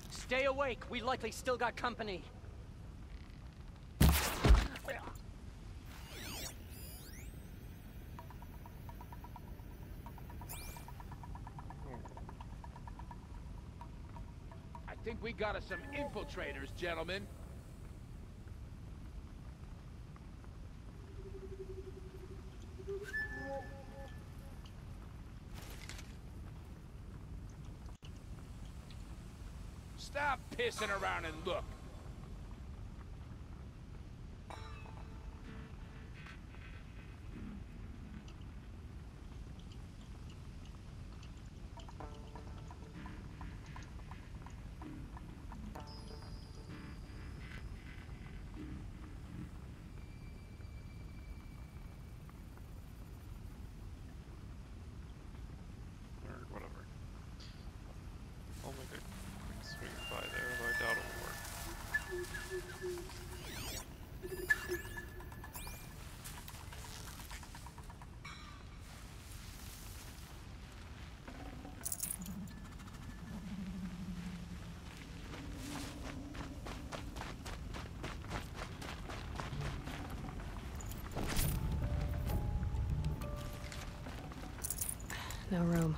Speaker 14: Stay awake. We likely still got company.
Speaker 5: I think we got us some infiltrators, gentlemen. Stop pissing around and look.
Speaker 2: Or whatever. I'll make a quick swing by there, although I doubt it'll work.
Speaker 6: No room.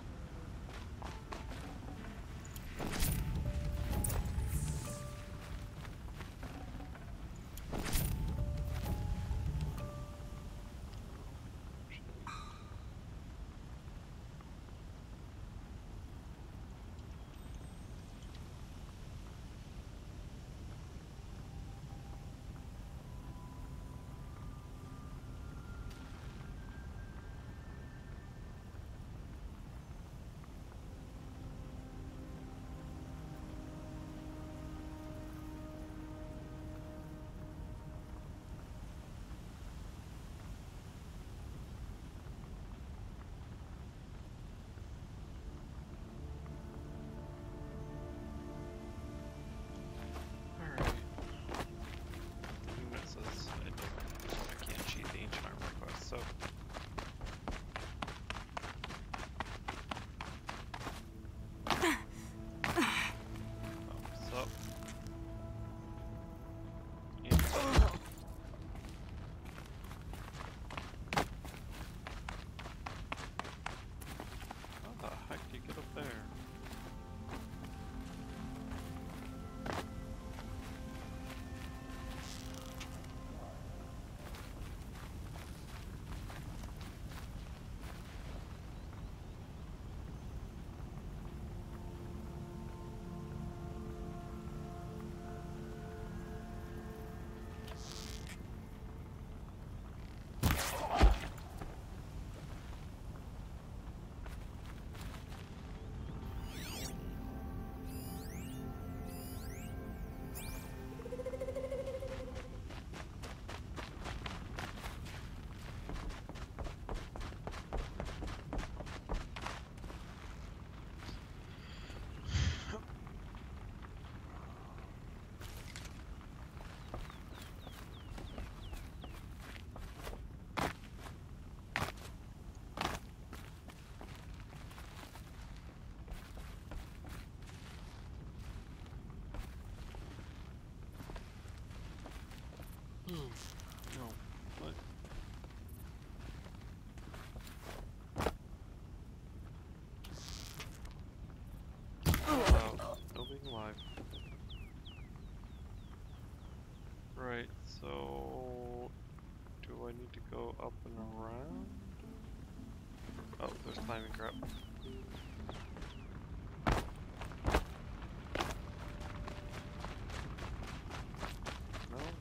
Speaker 2: Oh, there's climbing crap. No,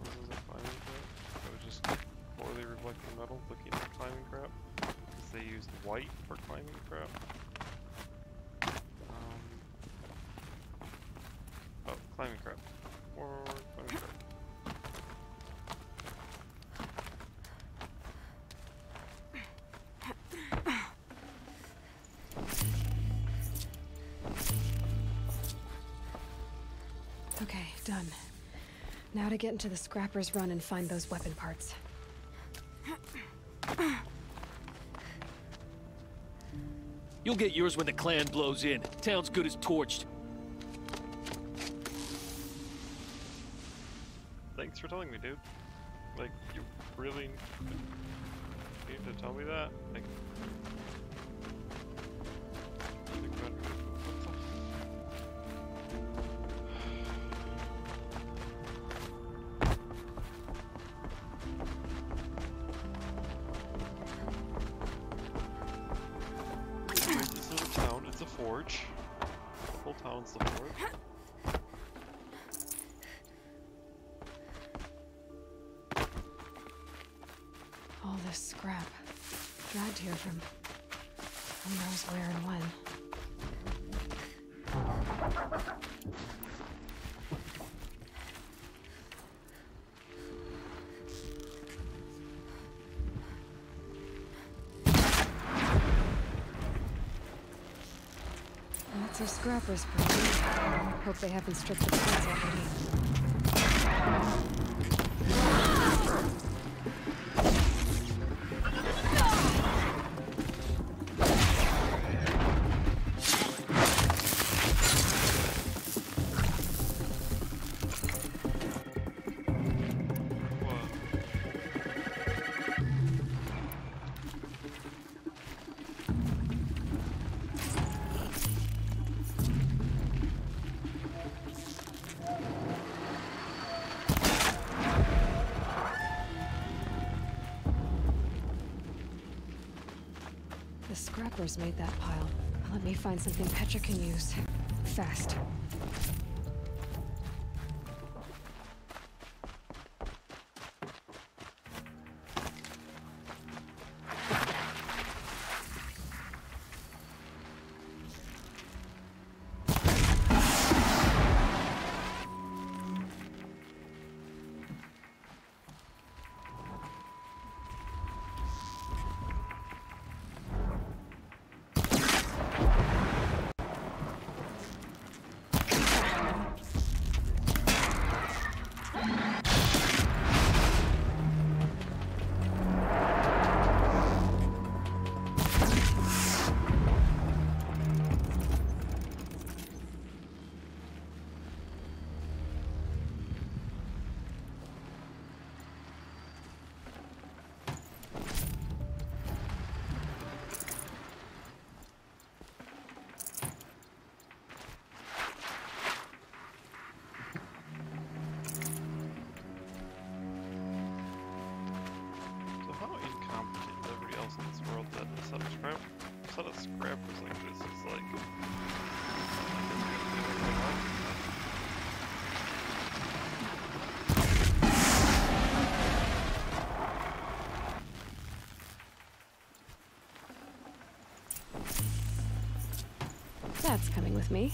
Speaker 2: this isn't climbing crap. It was just poorly reflecting metal looking at climbing crap. Because they used white for climbing crap. Oh, climbing crap. More climbing crap.
Speaker 6: Okay, done. Now to get into the Scrapper's Run and find those weapon parts.
Speaker 15: You'll get yours when the clan blows in. Town's good as torched.
Speaker 2: Thanks for telling me, dude. Like, you really need to tell me that? Like, this is a town, it's a forge. The whole town's the forge.
Speaker 6: All this scrap. Dragged here from who knows where and when. That's our scrappers, Brady. Hope they haven't stripped the parts already. The scrappers made that pile. Let me find something Petra can use. Fast.
Speaker 2: Set of scrappers like this is like...
Speaker 6: That's coming with me.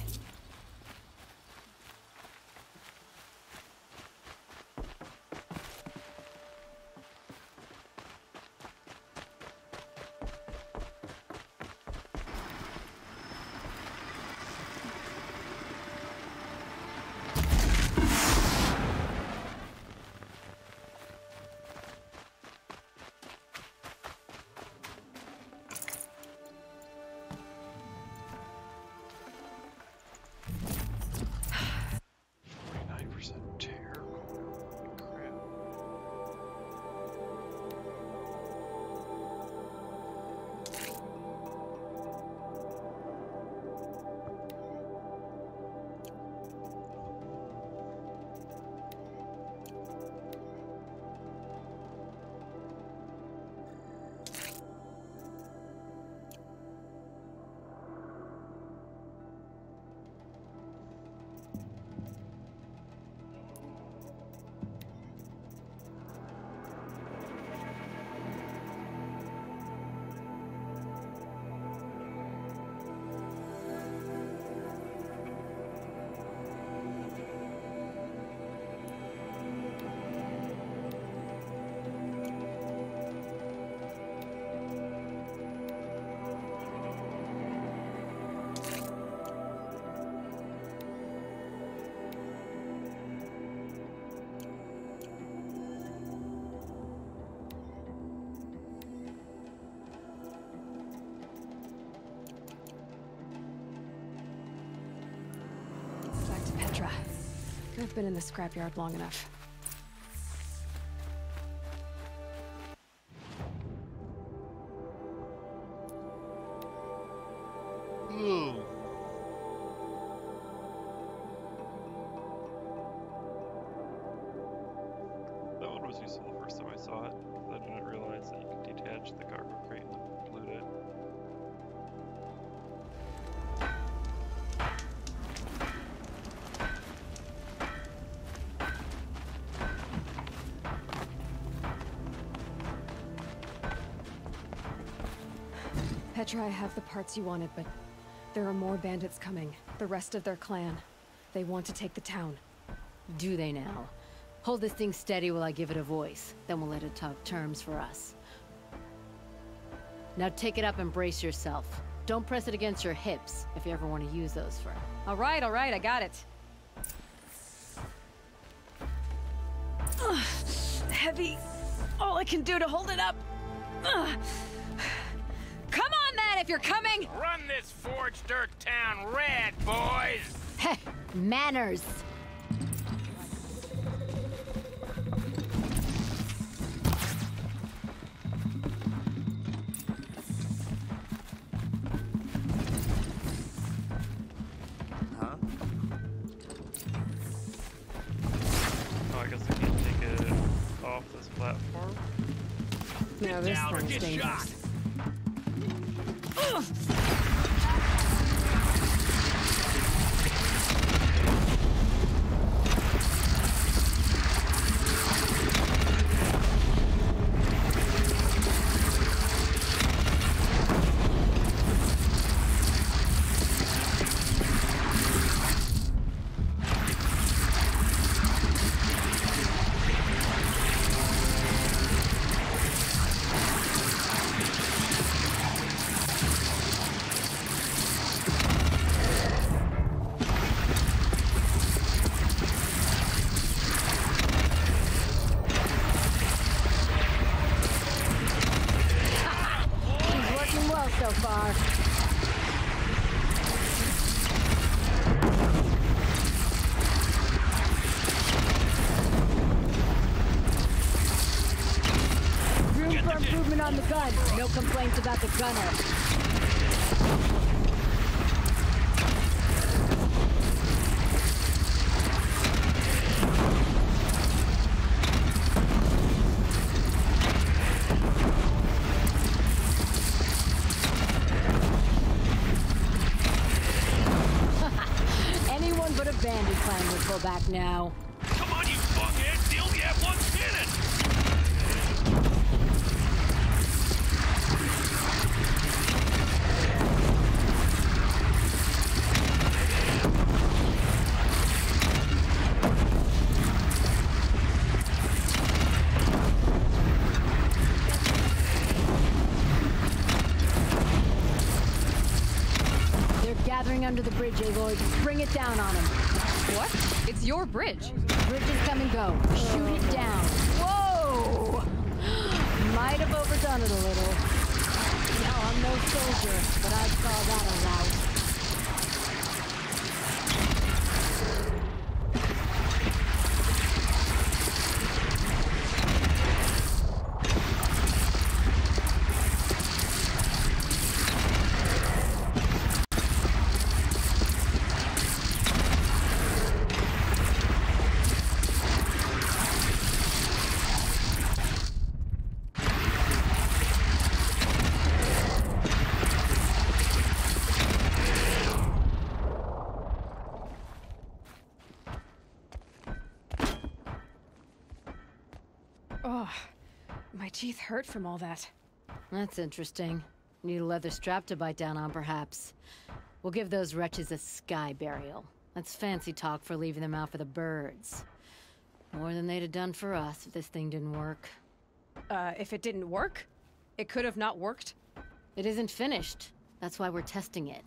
Speaker 6: Petra. I've been in the scrapyard long enough.
Speaker 2: Ooh. That one was useful the first time I saw it. I didn't realize that you could detach the cargo crate and include it.
Speaker 6: Petra, I have the parts you wanted, but there are more bandits coming. The rest of their clan. They want to take the town.
Speaker 11: Do they now? Hold this thing steady while I give it a voice. Then we'll let it talk terms for us. Now take it up and brace yourself. Don't press it against your hips if you ever want to use those for...
Speaker 6: All right, I got it. Ugh, heavy. All I can do to hold it up. Ugh. Come on, then, if you're coming!
Speaker 16: Run this forged dirt town red, boys!
Speaker 11: Heh, manners!
Speaker 2: Huh? Oh, I guess I can't take it off this platform.
Speaker 6: No, this thing's dangerous.
Speaker 11: So far. Room for improvement on the gun. No complaints about the gunner. Bandit clan would go back now.
Speaker 16: Come on, you fuckheads! You only have one cannon!
Speaker 11: They're gathering under the bridge, Aloy. Bring it down on them.
Speaker 6: What? It's your bridge.
Speaker 11: Bridges come and go. Shoot it down. Whoa! Might have overdone it a little. No, I'm no soldier, but I'd call that a rout.
Speaker 6: Oh, my teeth hurt from all that.
Speaker 11: That's interesting. Need a leather strap to bite down on, perhaps. We'll give those wretches a sky burial. That's fancy talk for leaving them out for the birds. More than they'd have done for us if this thing didn't work.
Speaker 6: If it didn't work? It could have not worked?
Speaker 11: It isn't finished. That's why we're testing it.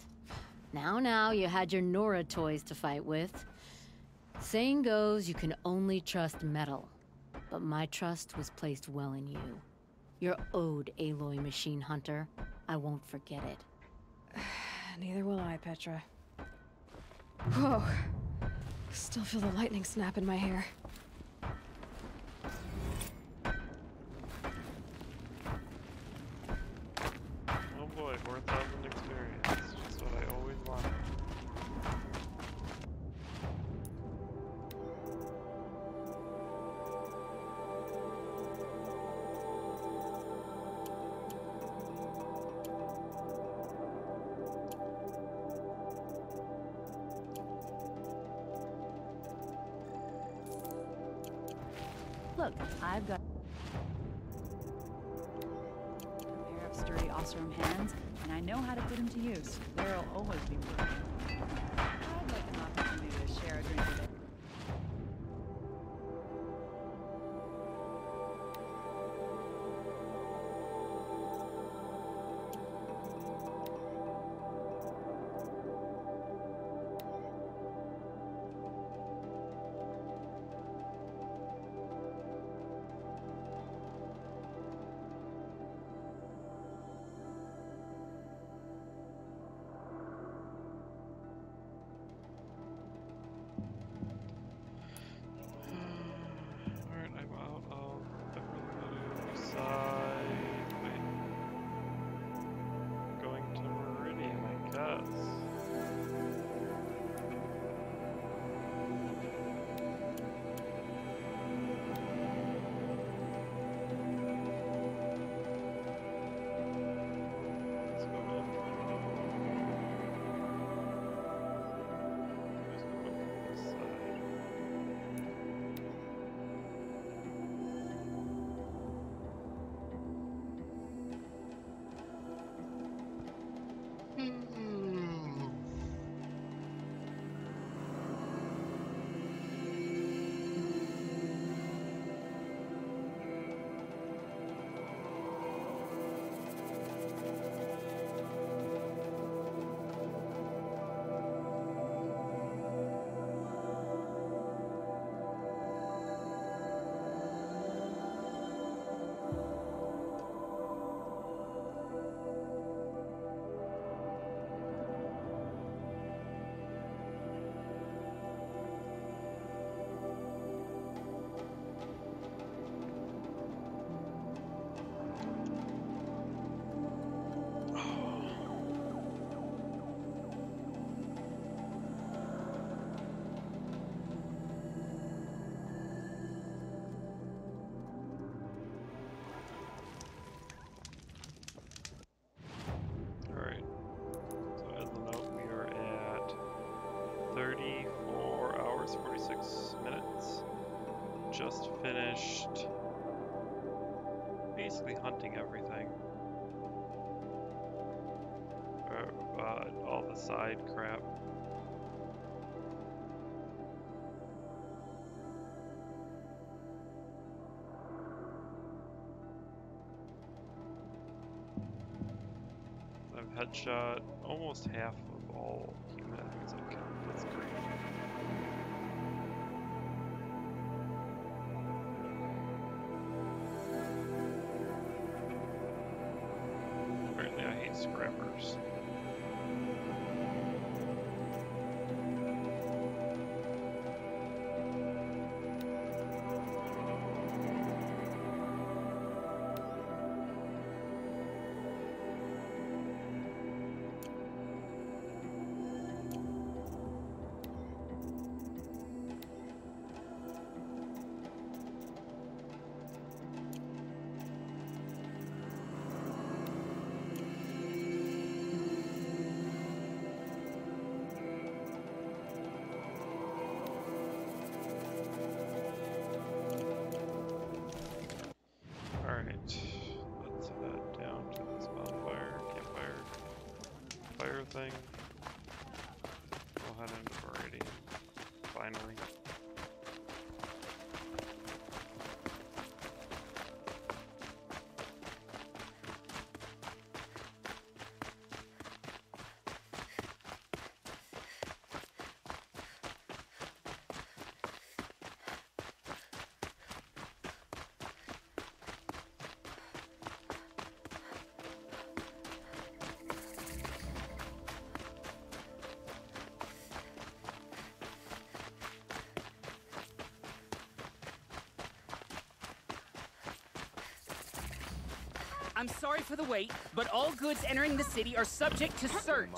Speaker 11: Now, you had your Nora toys to fight with. Saying goes, you can only trust metal. But my trust was placed well in you. You're owed, Aloy Machine Hunter. I won't forget it.
Speaker 6: Neither will I, Petra. Whoa.
Speaker 1: Still feel the lightning snap in my hair.
Speaker 2: Oh boy, 4,000 experience. Just what I always wanted.
Speaker 17: Look, I've got a pair of sturdy Osram hands, and I know how to put them to use. There'll always be work. I'd like an opportunity to share a drink with it.
Speaker 2: Alright, I'm out of everything side. Wait. Going to Meridian, I guess. Let's go in. Let's go from this side. Alright, so as a note, we are at 34 hours, 46 minutes. Just finished basically hunting everything. All the side crap. I've headshot almost half of all human enemies I've killed. That's great. Apparently I hate scrappers. Alright, let's head down to this bonfire, campfire, fire thing. We'll head into Meridian, finally.
Speaker 14: I'm sorry for the wait, but all goods entering the city are subject to search.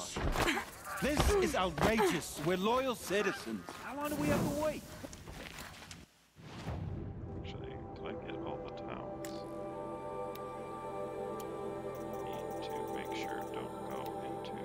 Speaker 18: This is outrageous. We're loyal citizens. How long do we have to wait?
Speaker 2: Actually, did I get all the towns? Need to make sure don't go into...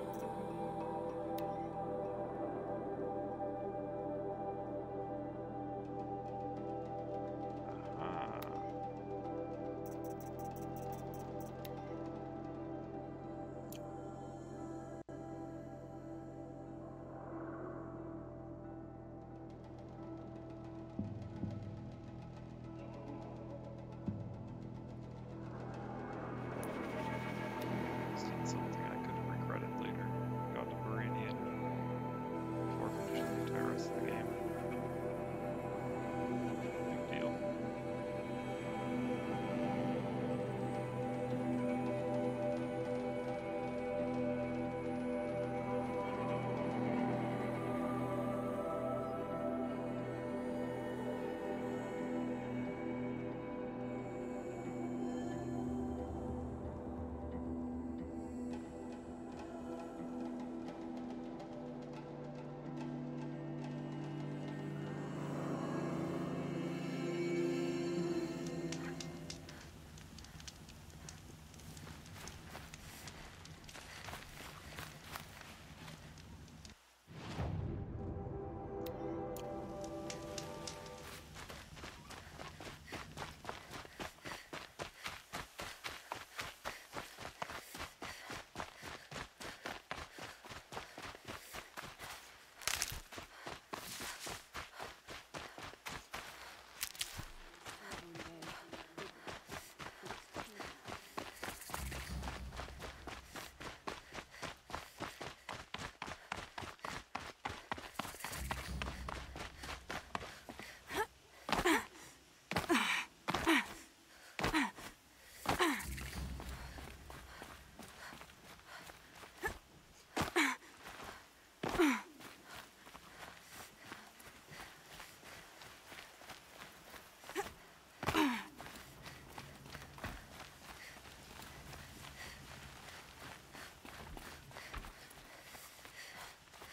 Speaker 2: Something I could regret it later. Got to Meridian before finishing the entire rest of the game. Big deal.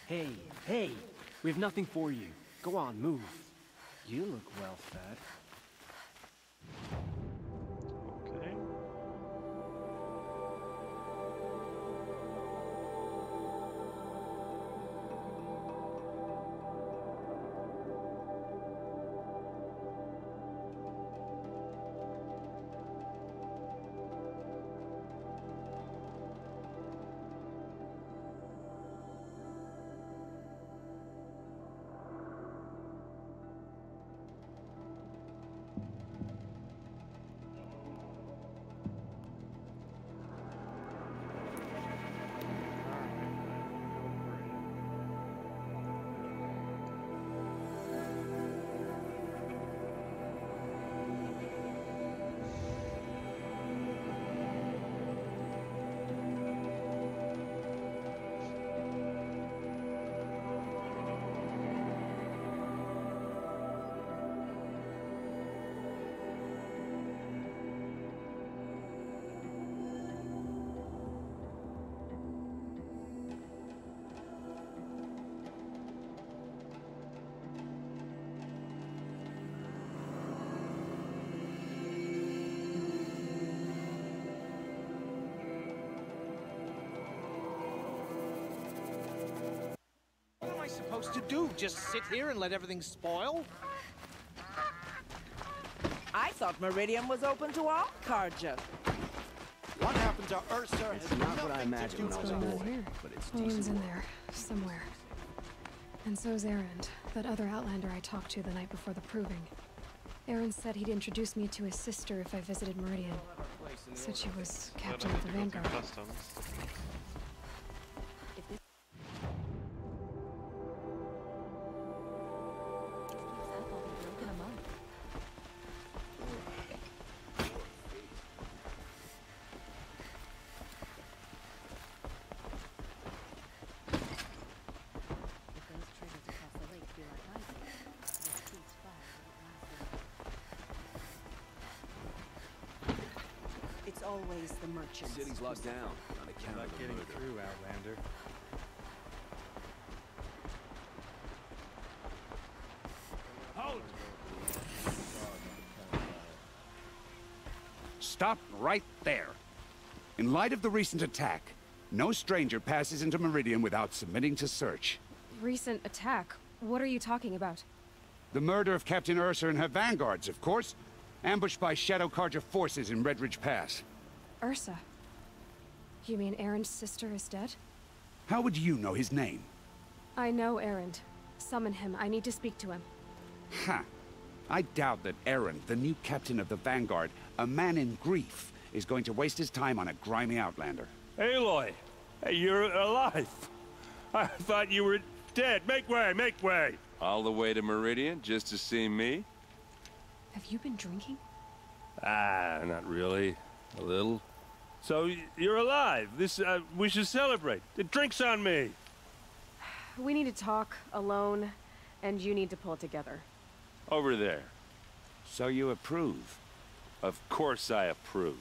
Speaker 19: Hey, hey! We have nothing for you. Go on, move. You look well fed.
Speaker 2: Okay.
Speaker 18: Supposed to do? Just sit here and let everything spoil?
Speaker 20: I thought Meridian was open to all Carja.
Speaker 18: What happened to Ursa?
Speaker 3: It's not what I imagined when I was a boy, but it's
Speaker 1: Owen's
Speaker 3: decent.
Speaker 1: in there, somewhere. And so's Erend, that other Outlander I talked to the night before the proving. Erend said he'd introduce me to his sister if I visited Meridian. Said she was captain of the Vanguard.
Speaker 2: Customs.
Speaker 20: It's all
Speaker 21: always the merchants.
Speaker 13: City's locked down on account of the
Speaker 19: getting
Speaker 13: murder.
Speaker 19: through, Outlander.
Speaker 9: Hold! Stop right there. In light of the recent attack, no stranger passes into Meridian without submitting to search.
Speaker 1: Recent attack? What are you talking about?
Speaker 9: The murder of Captain Ursa and her vanguards, of course. Ambushed by Shadow Carja forces in Redridge Pass.
Speaker 1: Ursa? You mean Erin's sister is dead?
Speaker 9: How would you know his name?
Speaker 1: I know Erend. Summon him. I need to speak to him.
Speaker 9: Ha! I doubt that Erend, the new captain of the Vanguard, a man in grief, is going to waste his time on a grimy outlander.
Speaker 22: Aloy! Hey, you're alive! I thought you were dead. Make way, make way!
Speaker 23: All the way to Meridian just to see me?
Speaker 1: Have you been drinking?
Speaker 22: Ah, not really. A little. So, you're alive. We should celebrate. The drink's on me.
Speaker 1: We need to talk, alone, and you need to pull it together.
Speaker 23: Over there.
Speaker 9: So you approve?
Speaker 23: Of course I approve.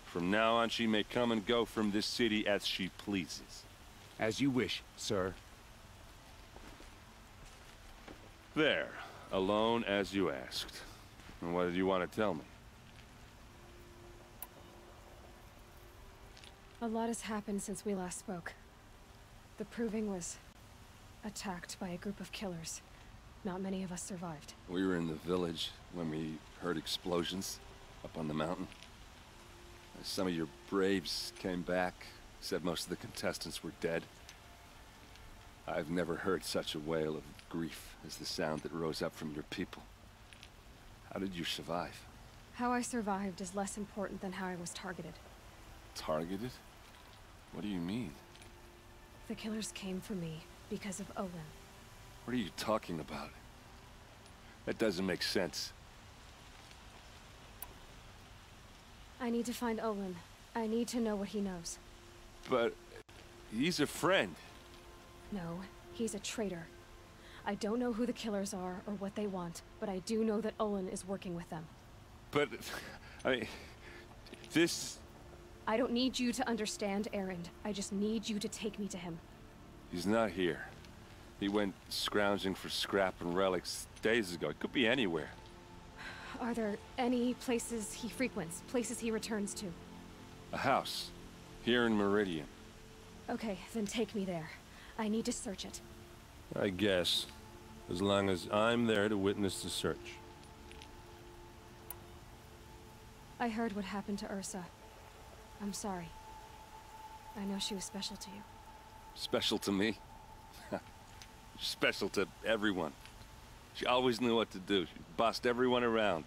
Speaker 23: From now on, she may come and go from this city as she pleases.
Speaker 9: As you wish, sir.
Speaker 23: There. Alone as you asked. And what did you want to tell me?
Speaker 1: A lot has happened since we last spoke. The Proving was attacked by a group of killers. Not many of us survived.
Speaker 23: We were in the village when we heard explosions up on the mountain. Some of your braves came back, said most of the contestants were dead. I've never heard such a wail of grief as the sound that rose up from your people. How did you survive?
Speaker 1: How I survived is less important than how I was targeted.
Speaker 23: Targeted? What do you mean?
Speaker 1: The killers came for me because of Olin.
Speaker 23: What are you talking about? That doesn't make sense.
Speaker 1: I need to find Olin. I need to know what he knows.
Speaker 23: But he's a friend.
Speaker 1: No, he's a traitor. I don't know who the killers are or what they want, but I do know that Olin is working with them.
Speaker 23: But, I mean, this...
Speaker 1: I don't need you to understand, Erend. I just need you to take me to him.
Speaker 23: He's not here. He went scrounging for scrap and relics days ago. It could be anywhere.
Speaker 1: Are there any places he frequents, places he returns to?
Speaker 23: A house. Here in Meridian.
Speaker 1: Okay, then take me there. I need to search it.
Speaker 22: I guess. As long as I'm there to witness the search.
Speaker 1: I heard what happened to Ursa. I'm sorry. I know she was special to you.
Speaker 23: Special to me? Special to everyone. She always knew what to do. She bossed everyone around.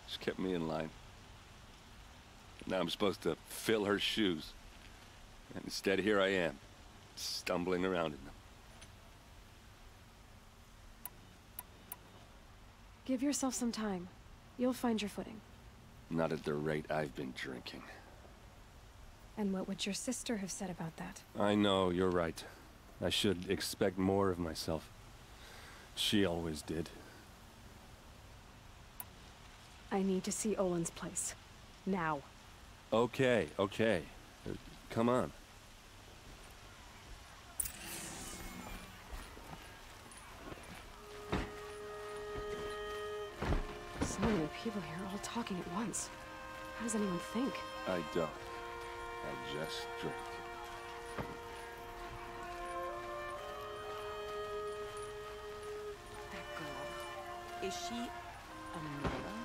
Speaker 23: She kept me in line. Now I'm supposed to fill her shoes. And instead, here I am, stumbling around in them.
Speaker 1: Give yourself some time. You'll find your footing.
Speaker 23: Not at the rate I've been drinking.
Speaker 1: And what would your sister have said about that?
Speaker 22: I know, you're right. I should expect more of myself. She always did.
Speaker 1: I need to see Olin's place. Now.
Speaker 22: Okay, okay. Come on.
Speaker 1: So many people here all talking at once. How does anyone think?
Speaker 23: I don't. I just drink.
Speaker 17: That girl. Is she a murderer?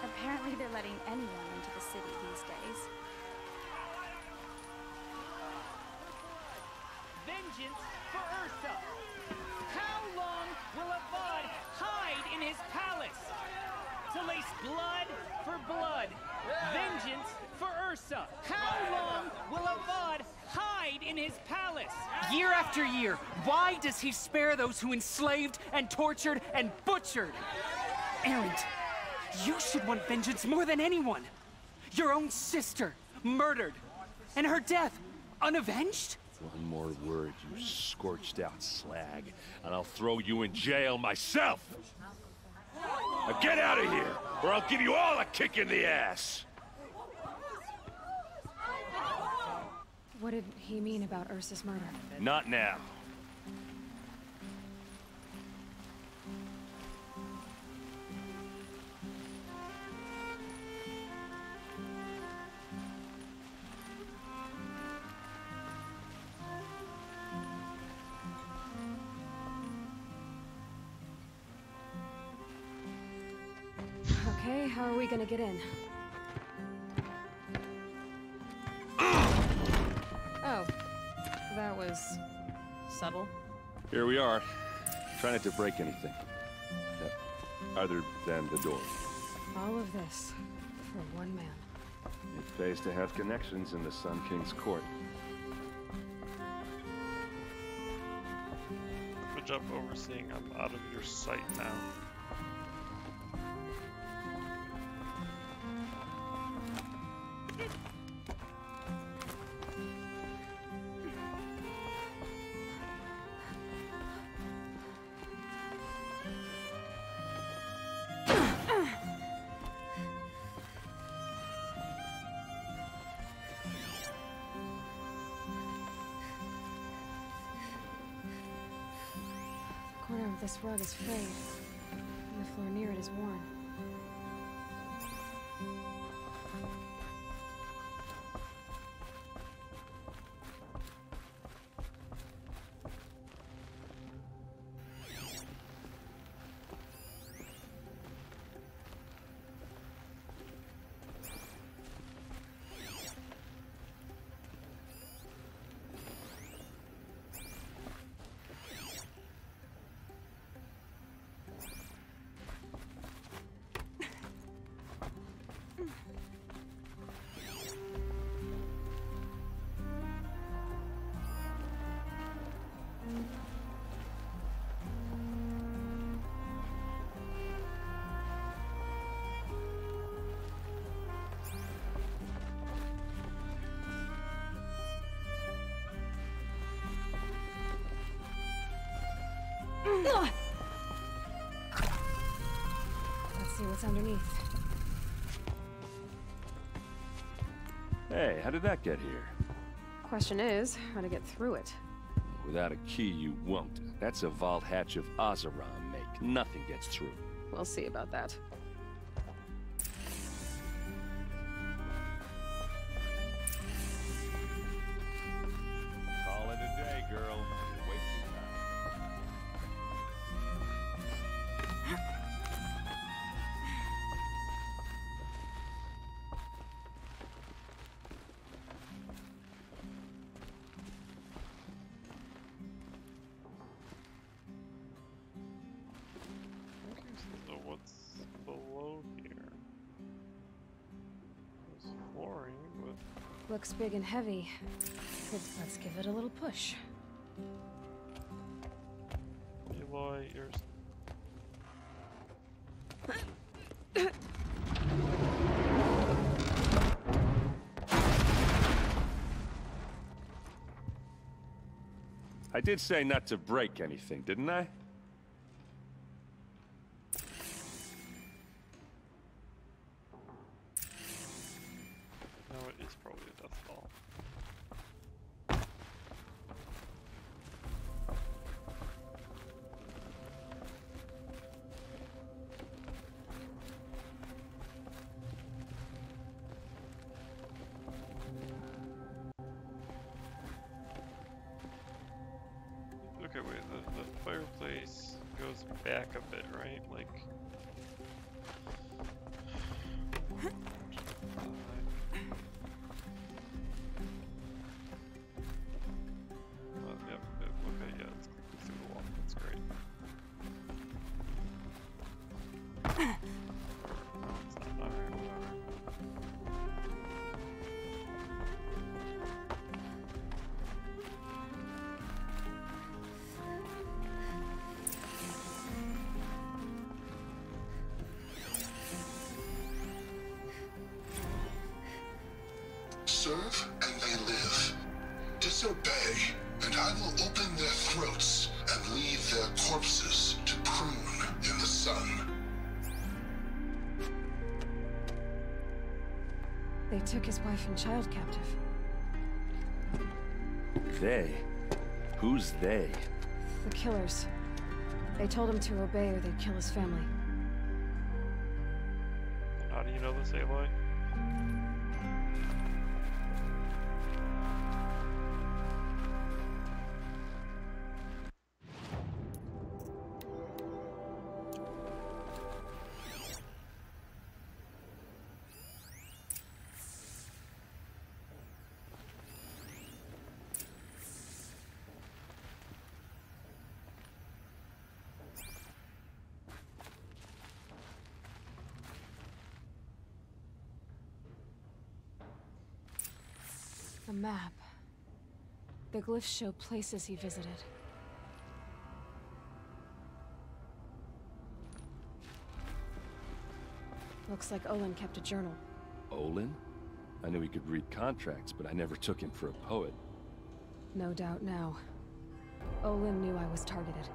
Speaker 24: Apparently they're letting anyone into the city these days.
Speaker 14: Vengeance for Ursa! How long will a bud hide in his palace? To lace blood for blood. Vengeance for Ursa! How long will a bud hide in his palace? Year after year, why does he spare those who enslaved and tortured and butchered? Erend, you should want vengeance more than anyone. Your own sister, murdered. And her death, unavenged?
Speaker 23: One more word, you scorched out slag, and I'll throw you in jail myself! Now get out of here, or I'll give you all a kick in the ass!
Speaker 1: What did he mean about Ursa's murder?
Speaker 22: Not now.
Speaker 1: Okay, how are we gonna get in? Oh, that was subtle.
Speaker 23: Here we are. Try not to break anything. Other than the door.
Speaker 1: All of this for one man.
Speaker 23: It pays to have connections in the Sun King's court.
Speaker 2: Good job overseeing. I'm out of your sight now.
Speaker 1: The corner of this rug is frayed, and the floor near it is worn. Let's see what's underneath.
Speaker 23: Hey, how did that get here?
Speaker 1: Question is, how to get through it.
Speaker 23: Without a key, you won't. That's a vault hatch of Azeram make. Nothing gets through.
Speaker 1: We'll see about that.
Speaker 23: Call it a day, girl. You're wasting time.
Speaker 2: So what's below here? There's flooring with...
Speaker 1: Looks big and heavy. Let's give it a little push.
Speaker 2: Eloy, you're...
Speaker 23: I did say not to break anything, didn't I?
Speaker 2: No, it is probably a death ball. Okay, wait, the fireplace goes back a bit, right? Like... Yep, okay, yeah, it's through the wall. That's great. No, it's not. Alright, whatever.
Speaker 7: Serve and they live. Disobey, and I will open their throats and leave their corpses to prune in the sun.
Speaker 1: They took his wife and child captive.
Speaker 23: They? Who's they?
Speaker 1: The killers. They told him to obey or they'd kill his family.
Speaker 2: How do you know this, Aloy?
Speaker 1: A map. The glyphs show places he visited. Looks like Olin kept a journal.
Speaker 23: Olin? I knew he could read contracts, but I never took him for a poet.
Speaker 1: No doubt now. Olin knew I was targeted.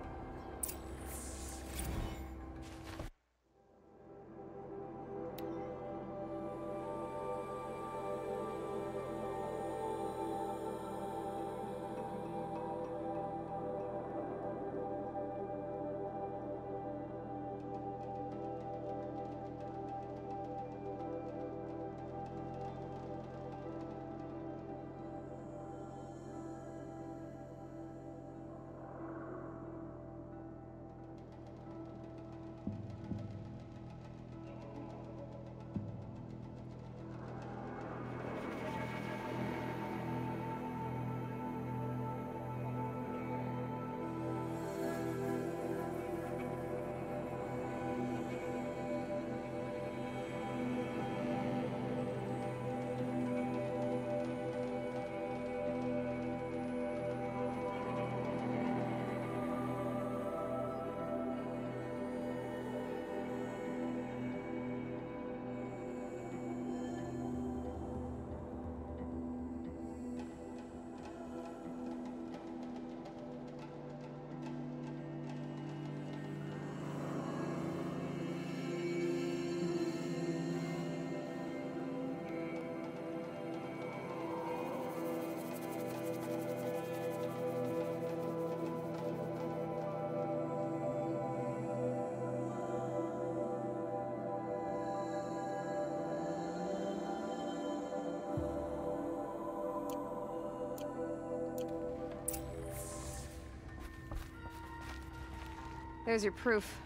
Speaker 1: There's your proof.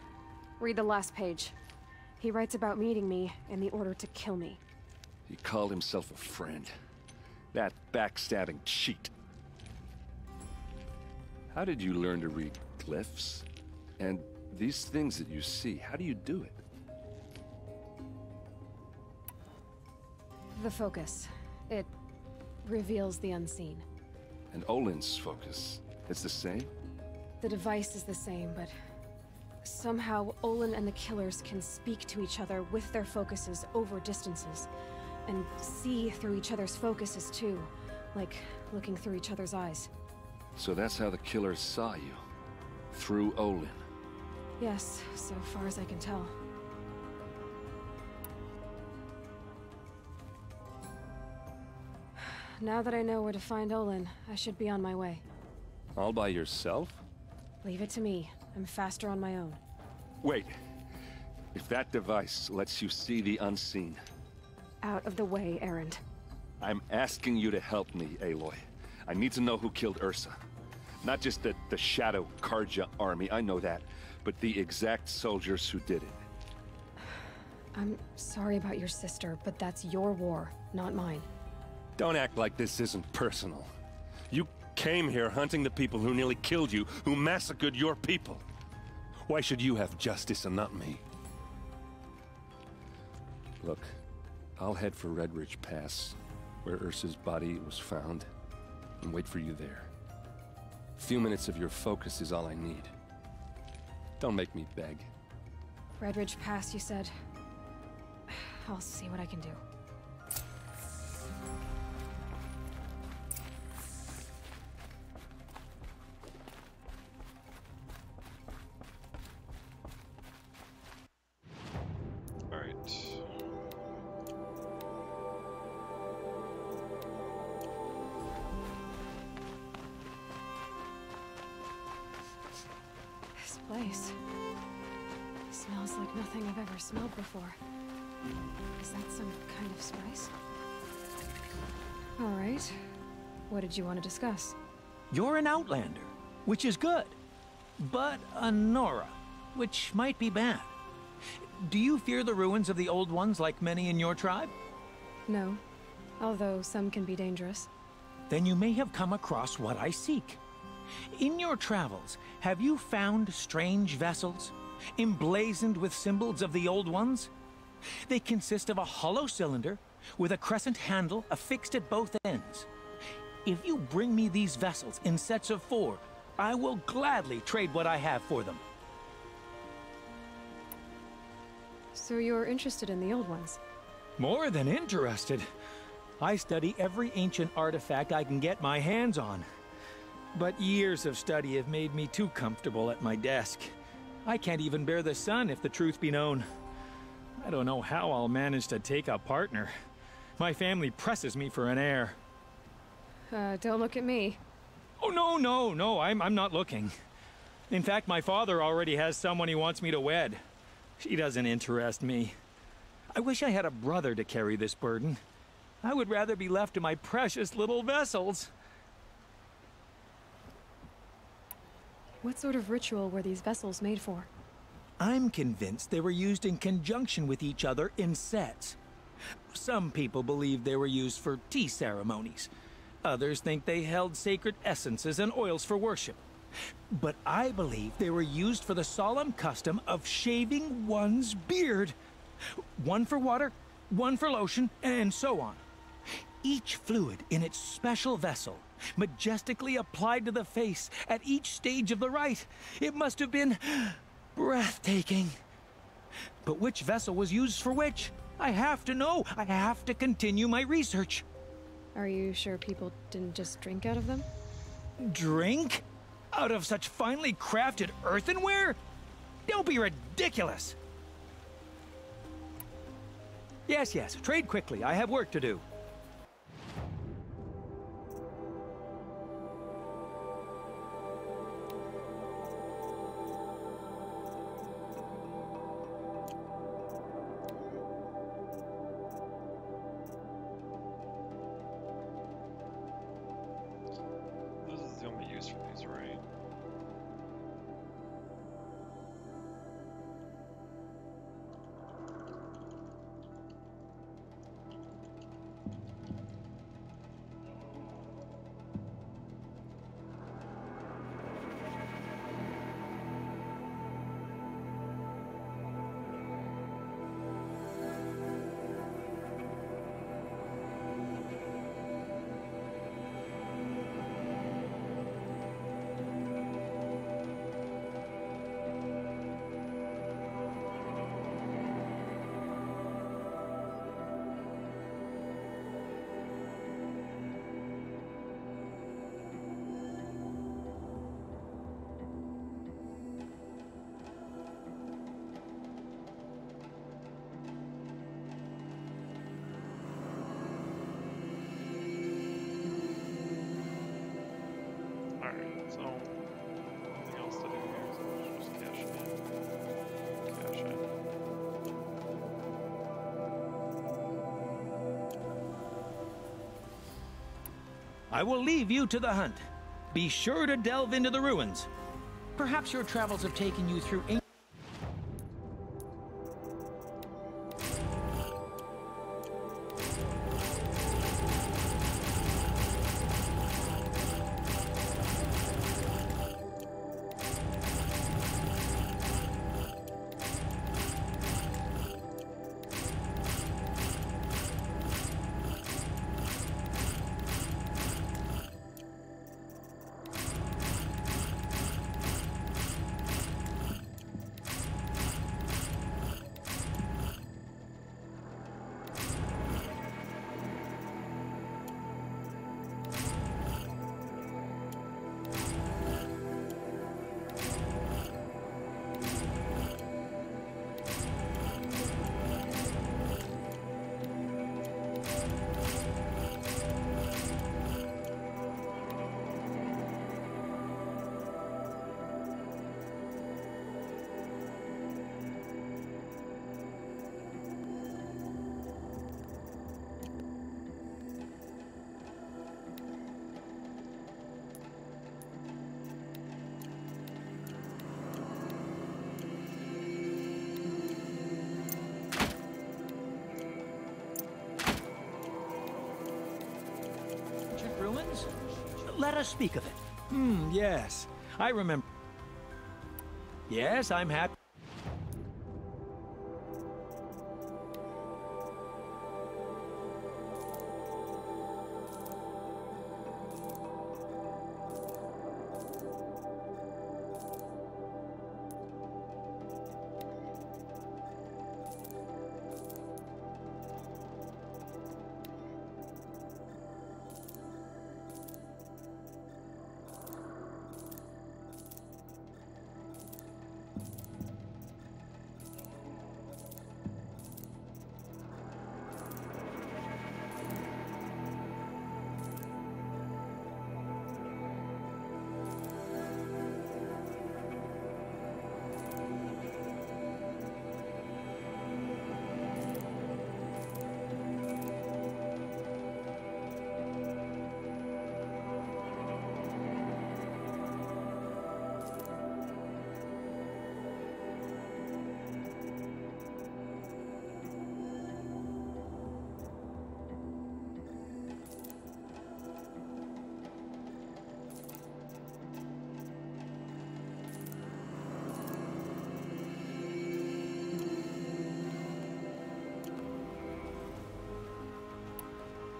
Speaker 1: Read the last page. He writes about meeting me in the order to kill me.
Speaker 23: He called himself a friend. That backstabbing cheat. How did you learn to read glyphs? And these things that you see, how do you do it?
Speaker 1: The focus. It reveals the unseen.
Speaker 23: And Olin's focus, it's the same?
Speaker 1: The device is the same, but somehow Olin and the killers can speak to each other with their focuses over distances. And see through each other's focuses too, like looking through each other's eyes.
Speaker 23: So that's how the killers saw you? Through Olin?
Speaker 1: Yes, so far as I can tell. Now that I know where to find Olin, I should be on my way.
Speaker 23: All by yourself?
Speaker 1: Leave it to me. I'm faster on my own.
Speaker 23: Wait. If that device lets you see the unseen...
Speaker 1: Out of the way, Erend.
Speaker 23: I'm asking you to help me, Aloy. I need to know who killed Ursa. Not just the Shadow Karja army, I know that, but the exact soldiers who did it.
Speaker 1: I'm sorry about your sister, but that's your war, not mine.
Speaker 22: Don't act like this isn't personal. You came here hunting the people who nearly killed you, who massacred your people. Why should you have justice and not me?
Speaker 23: Look, I'll head for Red Ridge Pass, where Ursa's body was found, and wait for you there. A few minutes of your focus is all I need. Don't make me beg.
Speaker 1: Red Ridge Pass, you said? I'll see what I can do. place. Smells like nothing I've ever smelled before. Is that some kind of spice? All right. What did you want to discuss?
Speaker 8: You're an outlander, which is good. But a Nora, which might be bad. Do you fear the ruins of the Old Ones like many in your tribe?
Speaker 1: No, although some can be dangerous.
Speaker 8: Then you may have come across what I seek. In your travels, have you found strange vessels, emblazoned with symbols of the Old Ones? They consist of a hollow cylinder with a crescent handle affixed at both ends. If you bring me these vessels in sets of 4, I will gladly trade what I have for them.
Speaker 1: So you're interested in the Old Ones?
Speaker 8: More than interested. I study every ancient artifact I can get my hands on. But years of study have made me too comfortable at my desk. I can't even bear the sun, if the truth be known. I don't know how I'll manage to take a partner. My family presses me for an heir.
Speaker 1: Don't look at me.
Speaker 8: Oh, no, I'm not looking. In fact, my father already has someone he wants me to wed. She doesn't interest me. I wish I had a brother to carry this burden. I would rather be left to my precious little vessels.
Speaker 1: What sort of ritual were these vessels made for?
Speaker 8: I'm convinced they were used in conjunction with each other in sets. Some people believe they were used for tea ceremonies. Others think they held sacred essences and oils for worship. But I believe they were used for the solemn custom of shaving one's beard. One for water, one for lotion, and so on. Each fluid in its special vessel, majestically applied to the face at each stage of the rite. It must have been breathtaking. But which vessel was used for which? I have to know. I have to continue my research.
Speaker 1: Are you sure people didn't just drink out of them?
Speaker 8: Drink? Out of such finely crafted earthenware? Don't be ridiculous! Yes, trade quickly. I have work to do.
Speaker 2: This is the only use for these, right? Alright, so nothing else to do here, so let's just cash in. Cash in.
Speaker 8: I will leave you to the hunt. Be sure to delve into the ruins. Perhaps your travels have taken you through ancient... Let us speak of it. Yes. I remember. Yes, I'm happy.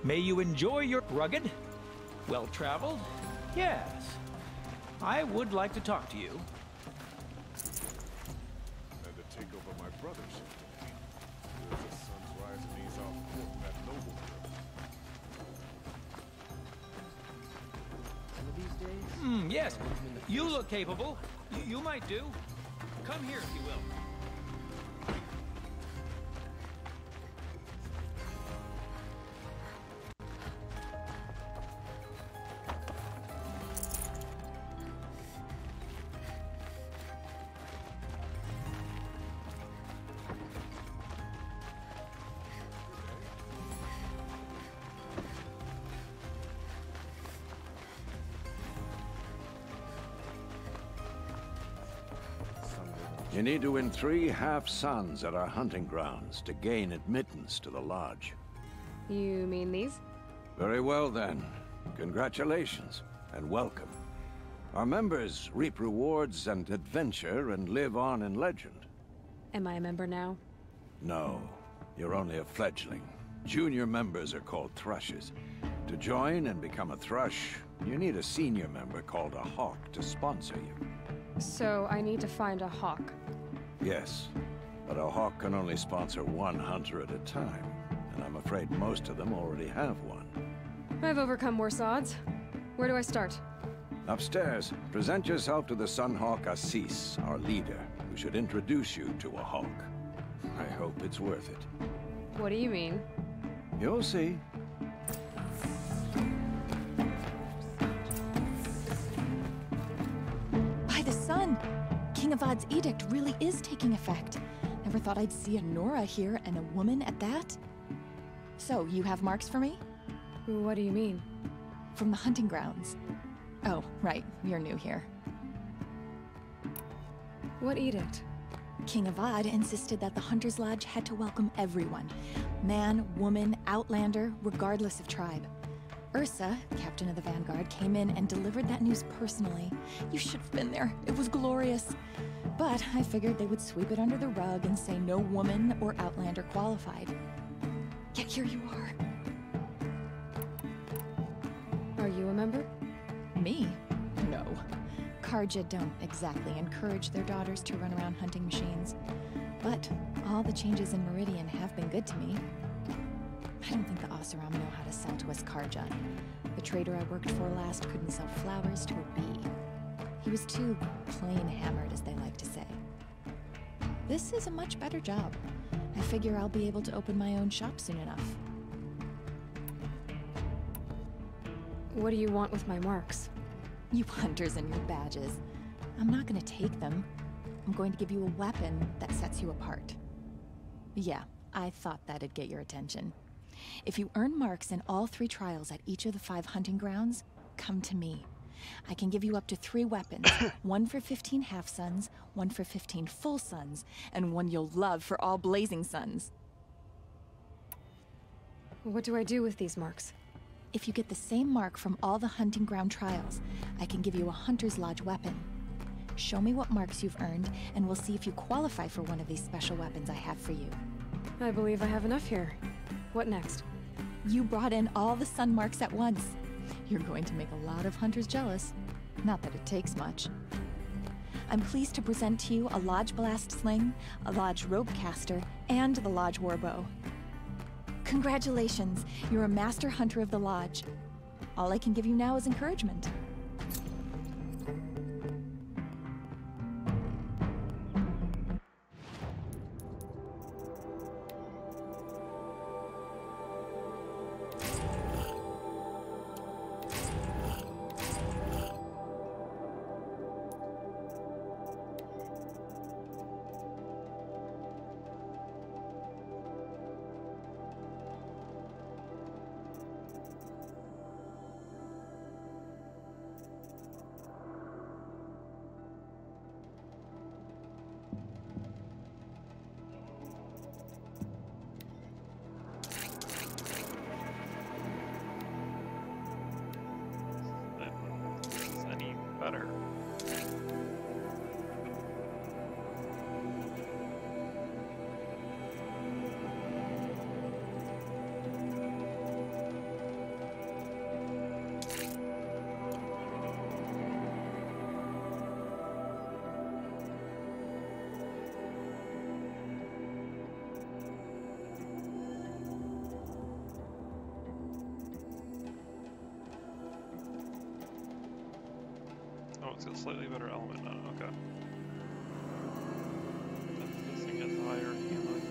Speaker 8: May you enjoy your rugged, well-traveled. Yes. I would like to talk to you.
Speaker 4: Had to take over my brother's. There's a sun's rising, he's off court that noble girl.
Speaker 8: One of these days? Yes. You look capable. You might do. Come here, if you will.
Speaker 10: You need to win 3 half-suns at our hunting grounds to gain admittance to the lodge.
Speaker 1: You mean these?
Speaker 10: Very well then. Congratulations, and welcome. Our members reap rewards and adventure and live on in legend.
Speaker 1: Am I a member now?
Speaker 10: No, you're only a fledgling. Junior members are called thrushes. To join and become a thrush, you need a senior member called a hawk to sponsor you.
Speaker 1: So I need to find a hawk.
Speaker 10: Yes, but a hawk can only sponsor 1 hunter at a time, and I'm afraid most of them already have one.
Speaker 1: I've overcome worse odds. Where do I start?
Speaker 10: Upstairs, present yourself to the Sunhawk Assis, our leader, who should introduce you to a hawk. I hope it's worth it.
Speaker 1: What do you mean?
Speaker 10: You'll see.
Speaker 12: By the sun! King Avad's edict really is taking effect. Never thought I'd see a Nora here, and a woman at that. So, you have marks for me?
Speaker 1: What do you mean?
Speaker 12: From the hunting grounds. Oh, right, you're new here.
Speaker 1: What edict?
Speaker 12: King Avad insisted that the Hunter's Lodge had to welcome everyone. Man, woman, outlander, regardless of tribe. Ursa, captain of the Vanguard, came in and delivered that news personally. You should have been there. It was glorious. But I figured they would sweep it under the rug and say no woman or outlander qualified. Yet here you are.
Speaker 1: Are you a member?
Speaker 12: Me? No. Karja don't exactly encourage their daughters to run around hunting machines. But all the changes in Meridian have been good to me. I don't think the Oseram know how to sell to us Karja. The trader I worked for last couldn't sell flowers to a bee. He was too plain hammered, as they like to say. This is a much better job. I figure I'll be able to open my own shop soon enough.
Speaker 1: What do you want with my marks?
Speaker 12: You hunters and your badges. I'm not gonna take them. I'm going to give you a weapon that sets you apart. Yeah, I thought that'd get your attention. If you earn marks in all 3 trials at each of the 5 hunting grounds, come to me. I can give you up to 3 weapons, 1 for 15 half-suns, 1 for 15 full suns, and 1 you'll love for all blazing suns.
Speaker 1: What do I do with these marks?
Speaker 12: If you get the same mark from all the hunting ground trials, I can give you a Hunter's Lodge weapon. Show me what marks you've earned, and we'll see if you qualify for one of these special weapons I have for you.
Speaker 1: I believe I have enough here. What next?
Speaker 12: You brought in all the sun marks at once. You're going to make a lot of hunters jealous. Not that it takes much. I'm pleased to present to you a Lodge Blast Sling, a Lodge Rope Caster, and the Lodge Warbow. Congratulations, you're a Master Hunter of the Lodge. All I can give you now is encouragement.
Speaker 2: Better. Oh, it's got a slightly better element now, okay. This thing has higher handling.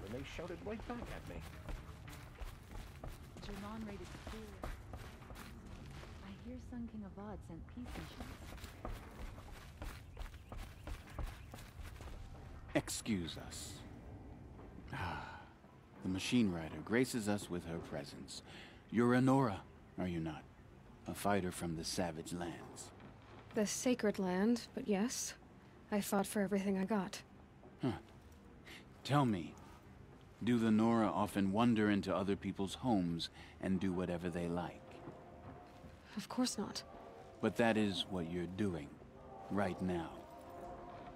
Speaker 18: And they shouted right back at me.
Speaker 17: Jermon raided the clear. I hear Sun King Avad sent peace missions.
Speaker 5: Excuse us. The machine rider graces us with her presence. You're a Nora, are you not? A fighter from the Savage Lands.
Speaker 1: The Sacred Land, but yes. I fought for everything I got.
Speaker 5: Huh. Tell me, do the Nora often wander into other people's homes and do whatever they like?
Speaker 1: Of course not.
Speaker 5: But that is what you're doing, right now.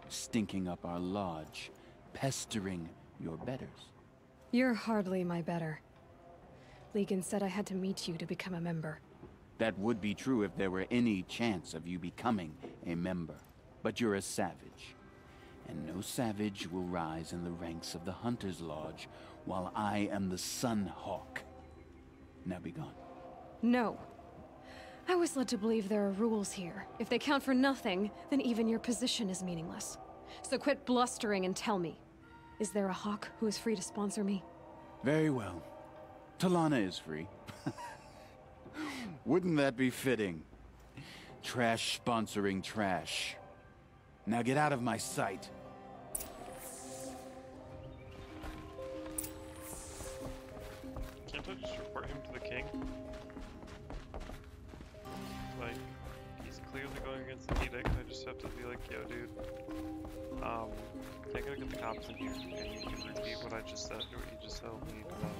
Speaker 5: Stinking up our lodge, pestering your betters.
Speaker 1: You're hardly my better. Legan said I had to meet you to become a member.
Speaker 5: That would be true if there were any chance of you becoming a member. But you're a savage. And no savage will rise in the ranks of the Hunter's Lodge while I am the Sun Hawk. Now be gone.
Speaker 1: No. I was led to believe there are rules here. If they count for nothing, then even your position is meaningless. So quit blustering and tell me. Is there a hawk who is free to sponsor me?
Speaker 5: Very well. Talana is free. Wouldn't that be fitting? Trash sponsoring trash. Now get out of my sight.
Speaker 2: Can't I just report him to the king? Like, he's clearly going against the edict. I just have to be like, yo, dude. I gotta get the cops in here, and you can repeat what I just said, or what you just told me about.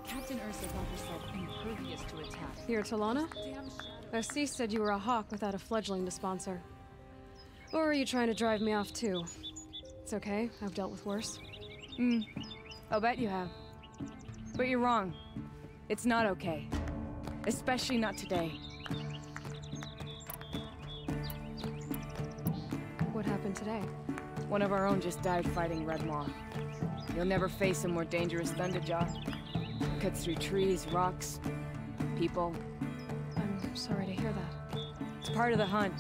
Speaker 17: Captain Ursa thought herself impervious to attack.
Speaker 1: Here, Talana? Assis said you were a hawk without a fledgling to sponsor. Or are you trying to drive me off too? It's okay, I've dealt with worse.
Speaker 11: I'll bet you have. But you're wrong. It's not okay. Especially not today.
Speaker 1: What happened today?
Speaker 11: One of our own just died fighting Red Maw. You'll never face a more dangerous Thunderjaw. Cuts through trees, rocks, people.
Speaker 1: I'm sorry to hear that.
Speaker 11: It's part of the hunt.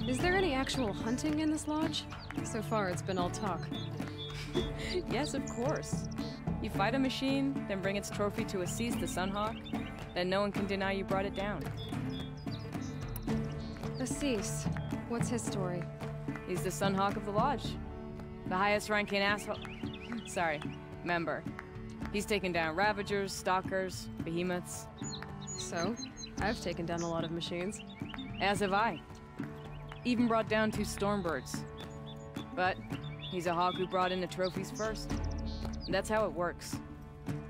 Speaker 1: Is there any actual hunting in this lodge? So far, it's been all talk.
Speaker 11: Yes, of course. You fight a machine, then bring its trophy to Assis the Sunhawk, then no one can deny you brought it down.
Speaker 1: Assis, what's his story?
Speaker 11: He's the Sunhawk of the lodge. The highest ranking asshole... Sorry, member. He's taken down Ravagers, Stalkers, Behemoths.
Speaker 1: So, I've taken down a lot of machines.
Speaker 11: As have I. Even brought down 2 Stormbirds. But he's a hawk who brought in the trophies first. And that's how it works.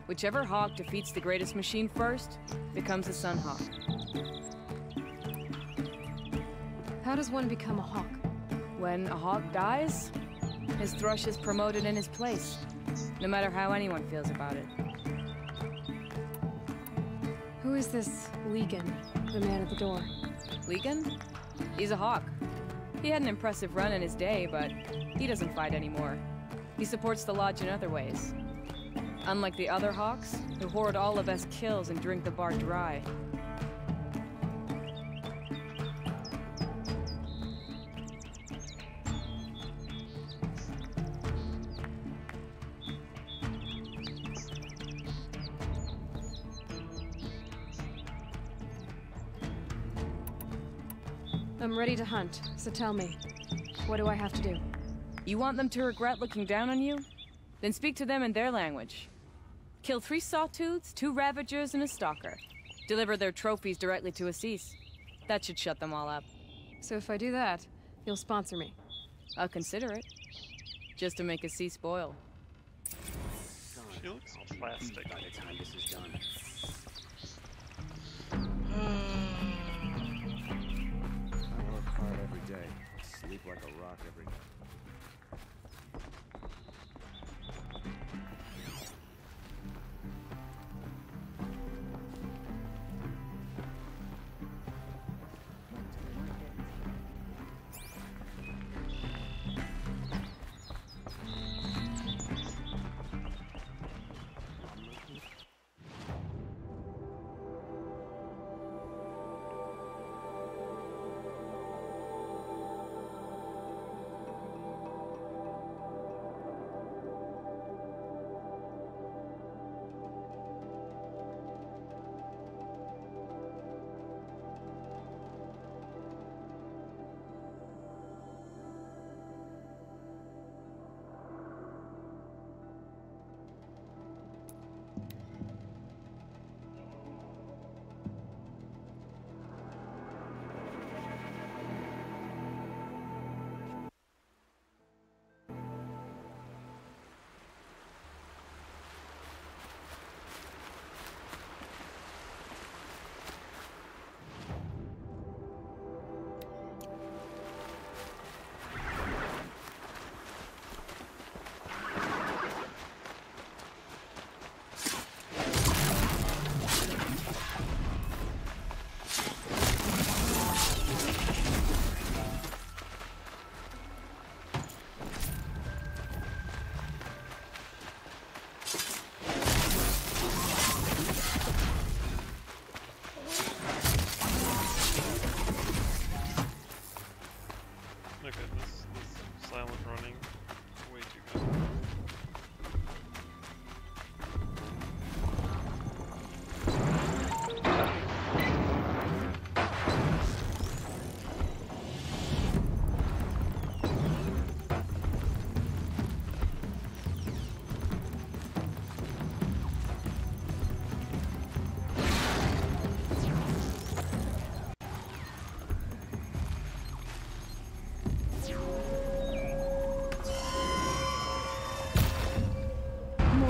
Speaker 11: Whichever hawk defeats the greatest machine first becomes a Sunhawk.
Speaker 1: How does one become a hawk?
Speaker 11: When a hawk dies, his thrush is promoted in his place, no matter how anyone feels about it.
Speaker 1: Who is this Legan, the man at the door?
Speaker 11: Legan? He's a hawk. He had an impressive run in his day, but he doesn't fight anymore. He supports the lodge in other ways. Unlike the other hawks, who hoard all the best kills and drink the bar dry.
Speaker 1: I'm ready to hunt, so tell me, what do I have to do?
Speaker 11: You want them to regret looking down on you? Then speak to them in their language. Kill 3 Sawtooths, 2 Ravagers, and a Stalker. Deliver their trophies directly to Assis. That should shut them all up.
Speaker 1: So if I do that, you'll sponsor me?
Speaker 11: I'll consider it. Just to make Assis spoil.
Speaker 2: She looks plastic.
Speaker 3: By the time this is done.
Speaker 4: I work hard every day. Sleep like a rock every night.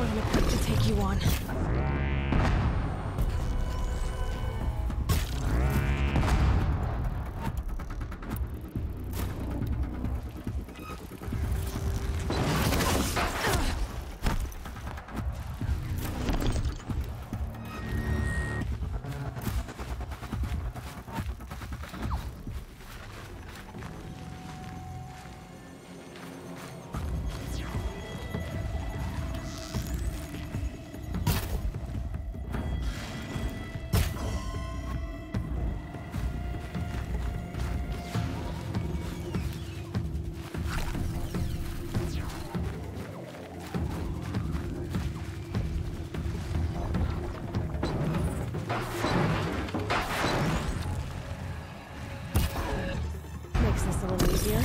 Speaker 1: Find a point to take you on. Makes this a little easier.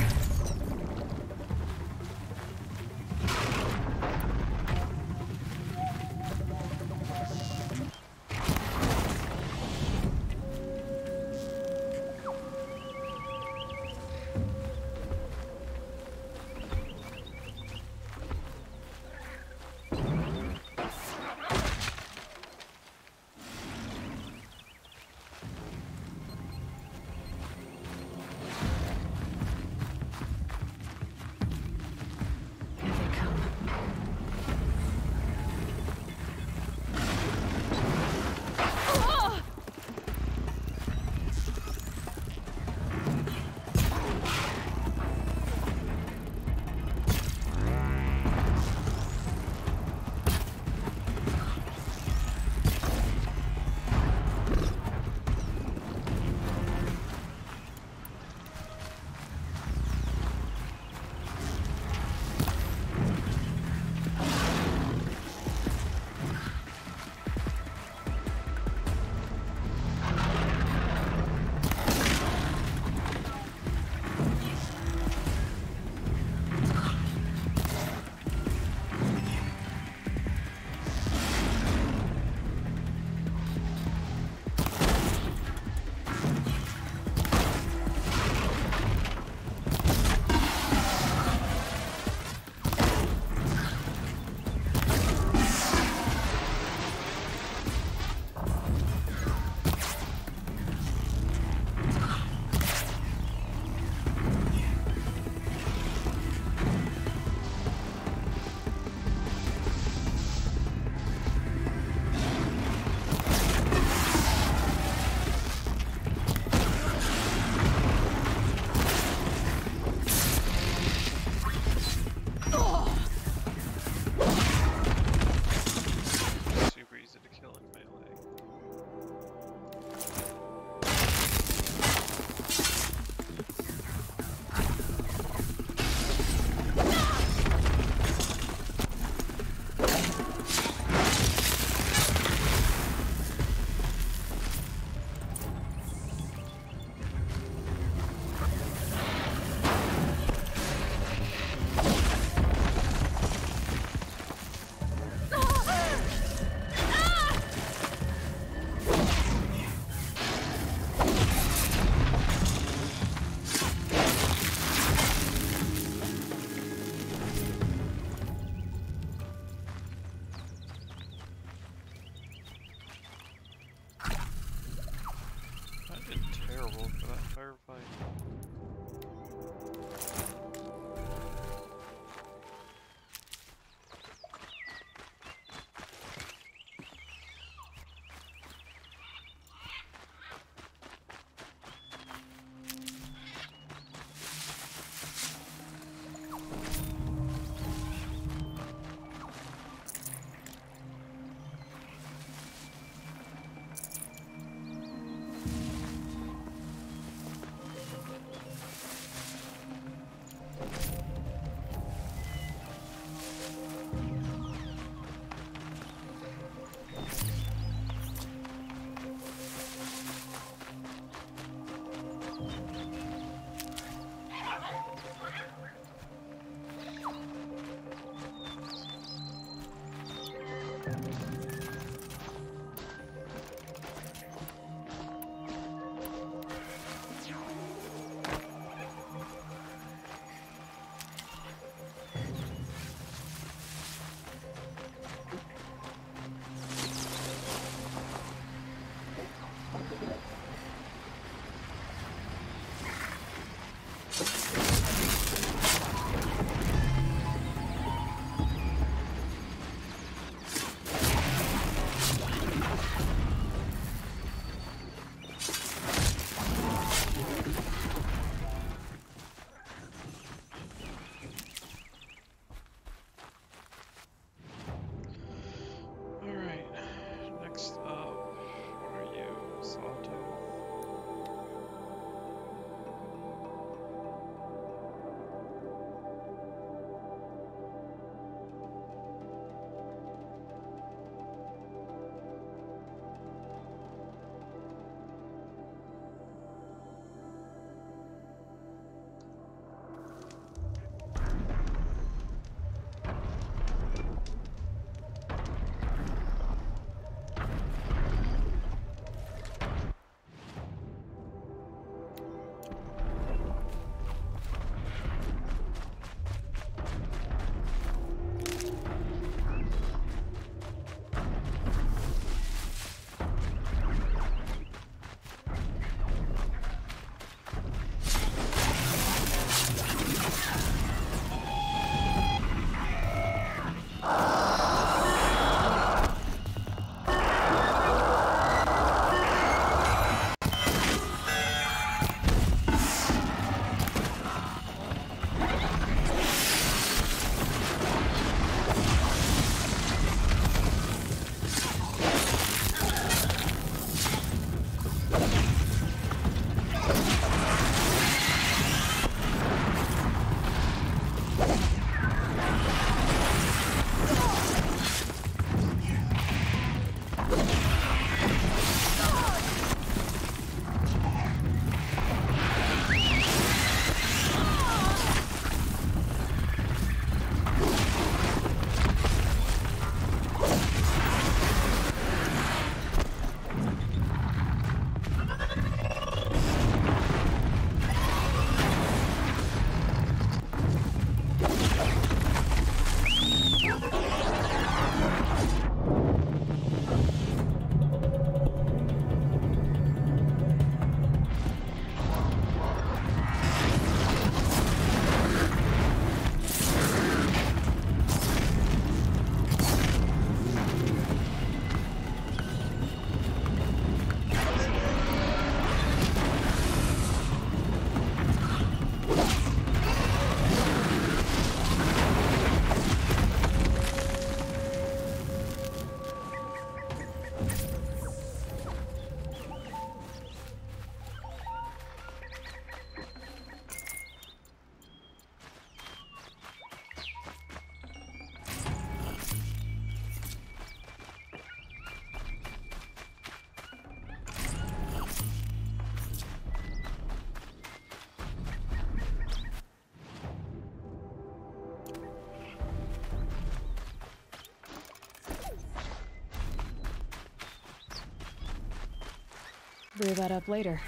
Speaker 1: Brew that up later.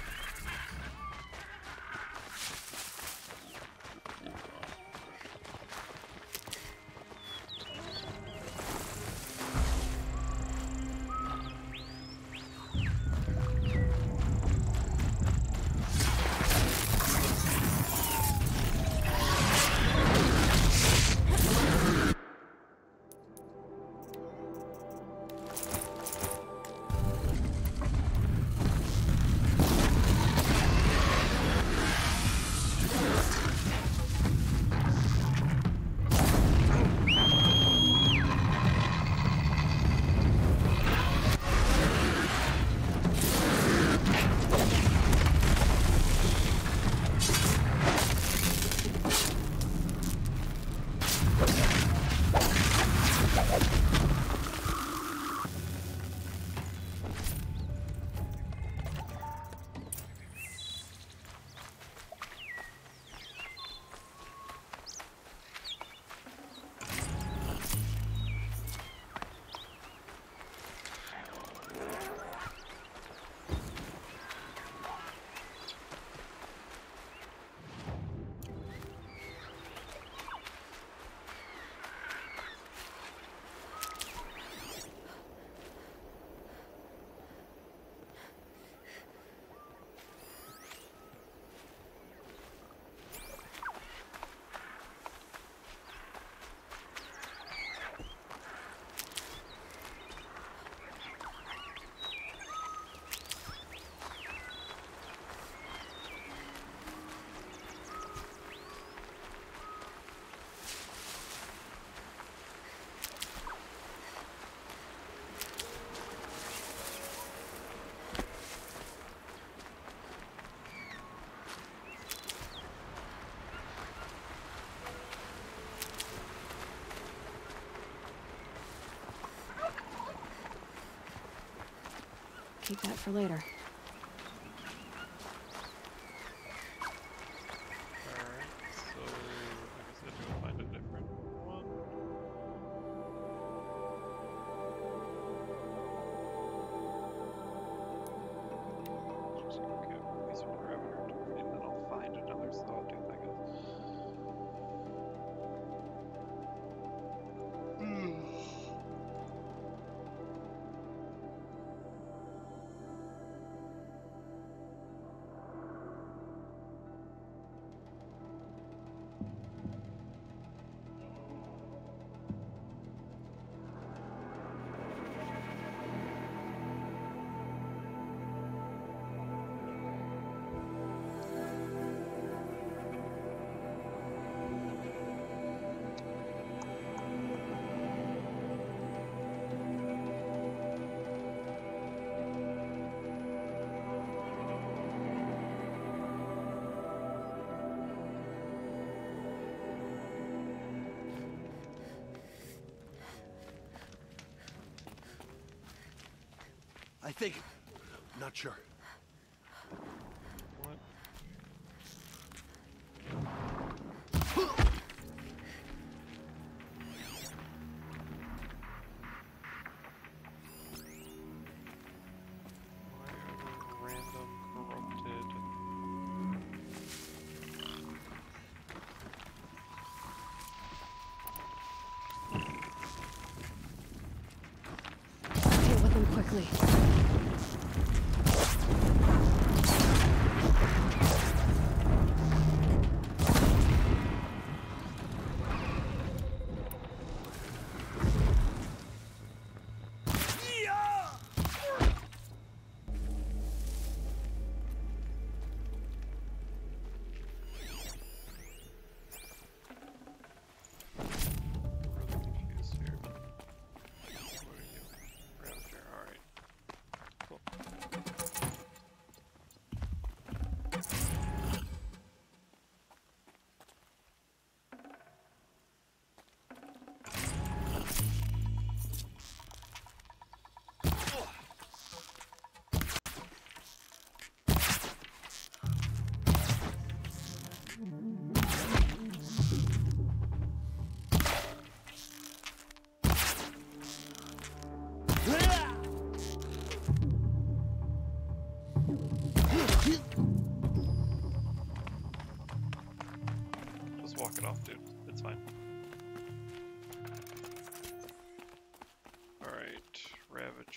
Speaker 1: Keep that for later.
Speaker 2: Alright, so like I said, go find a different one. Just go get a piece of parameter and then I'll find another sawtooth, I guess.
Speaker 10: I think... not sure.
Speaker 2: What? Why are there random corrupted?
Speaker 1: Deal with them quickly.
Speaker 2: Really confused here. What are you? Right up there, alright.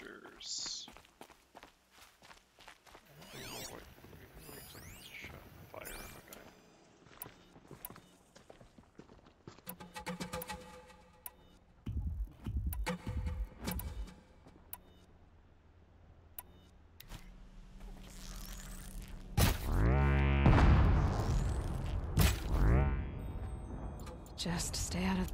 Speaker 2: villagers. Oh, wait. Looks like it's a shot of fire. Okay.
Speaker 1: Just stay out of...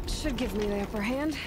Speaker 1: Should give me the upper hand.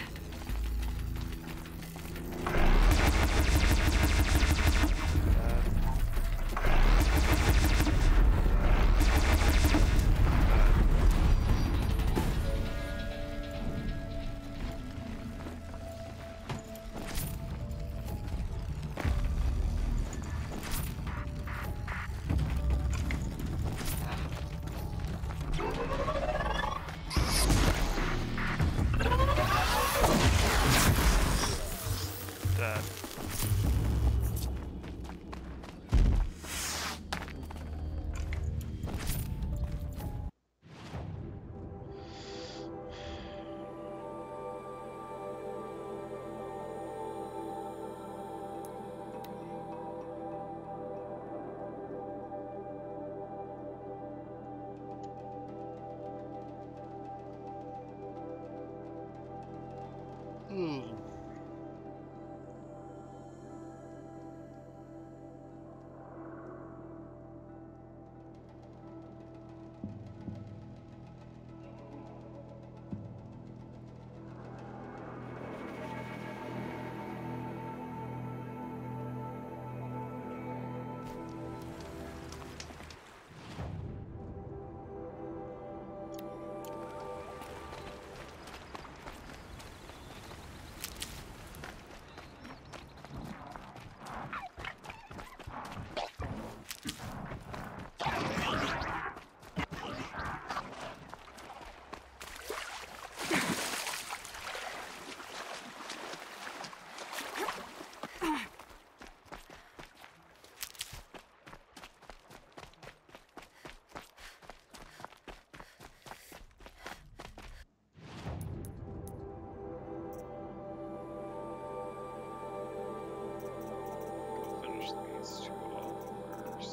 Speaker 2: Let's do Allforce.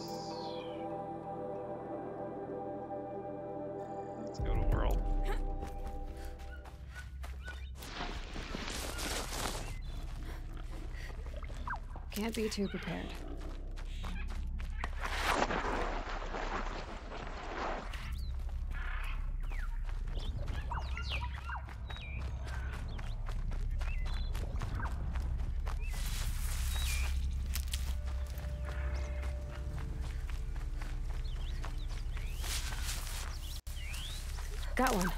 Speaker 2: Let's go to World.
Speaker 1: Can't be too prepared. Got one.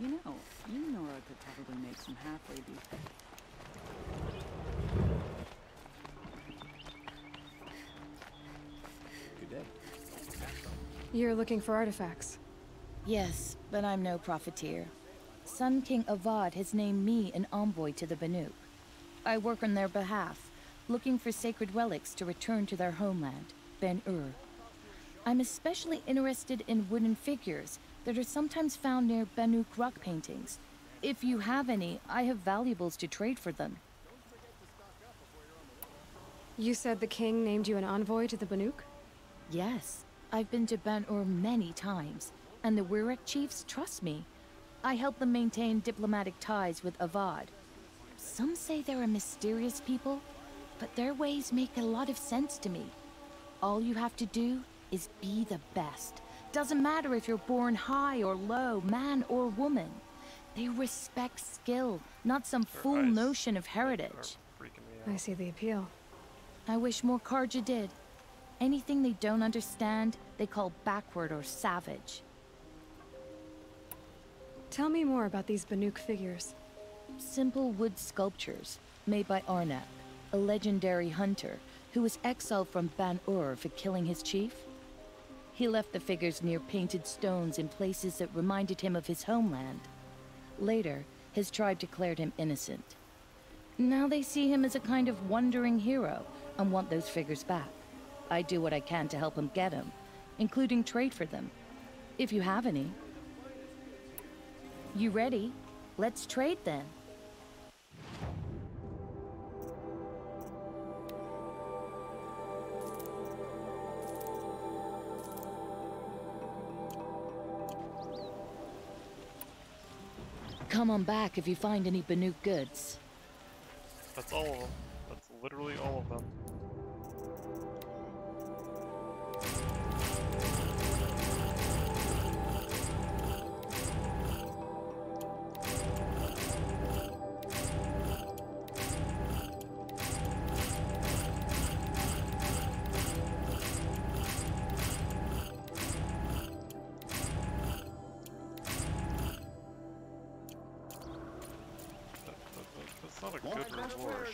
Speaker 17: You and Nora could probably make some halfway decent.
Speaker 3: Good day.
Speaker 1: You're looking for artifacts?
Speaker 12: Yes, but I'm no profiteer. Sun King Avad has named me an envoy to the Banuk. I work on their behalf, looking for sacred relics to return to their homeland, Ben-Ur. I'm especially interested in wooden figures that are sometimes found near Banuk rock paintings. If you have any, I have valuables to trade for them.
Speaker 1: You said the king named you an envoy to the Banuk?
Speaker 12: Yes, I've been to Ben-Ur many times, and the Wirek chiefs trust me. I help them maintain diplomatic ties with Avad. Some say they're a mysterious people, but their ways make a lot of sense to me. All you have to do is be the best. Doesn't matter if you're born high or low, man or woman.
Speaker 6: They respect skill, not some fool notion of heritage.
Speaker 1: I see the appeal.
Speaker 6: I wish more Karja did. Anything they don't understand, they call backward or savage.
Speaker 1: Tell me more about these Banuk figures.
Speaker 6: Simple wood sculptures, made by Arnak, a legendary hunter who was exiled from Ban-Ur for killing his chief. He left the figures near painted stones in places that reminded him of his homeland. Later, his tribe declared him innocent. Now they see him as a kind of wandering hero and want those figures back. I do what I can to help him get them, including trade for them, if you have any. You ready? Let's trade then. Come on back if you find any Banuk goods.
Speaker 2: That's all of them. That's literally all of them. That's not a good reward.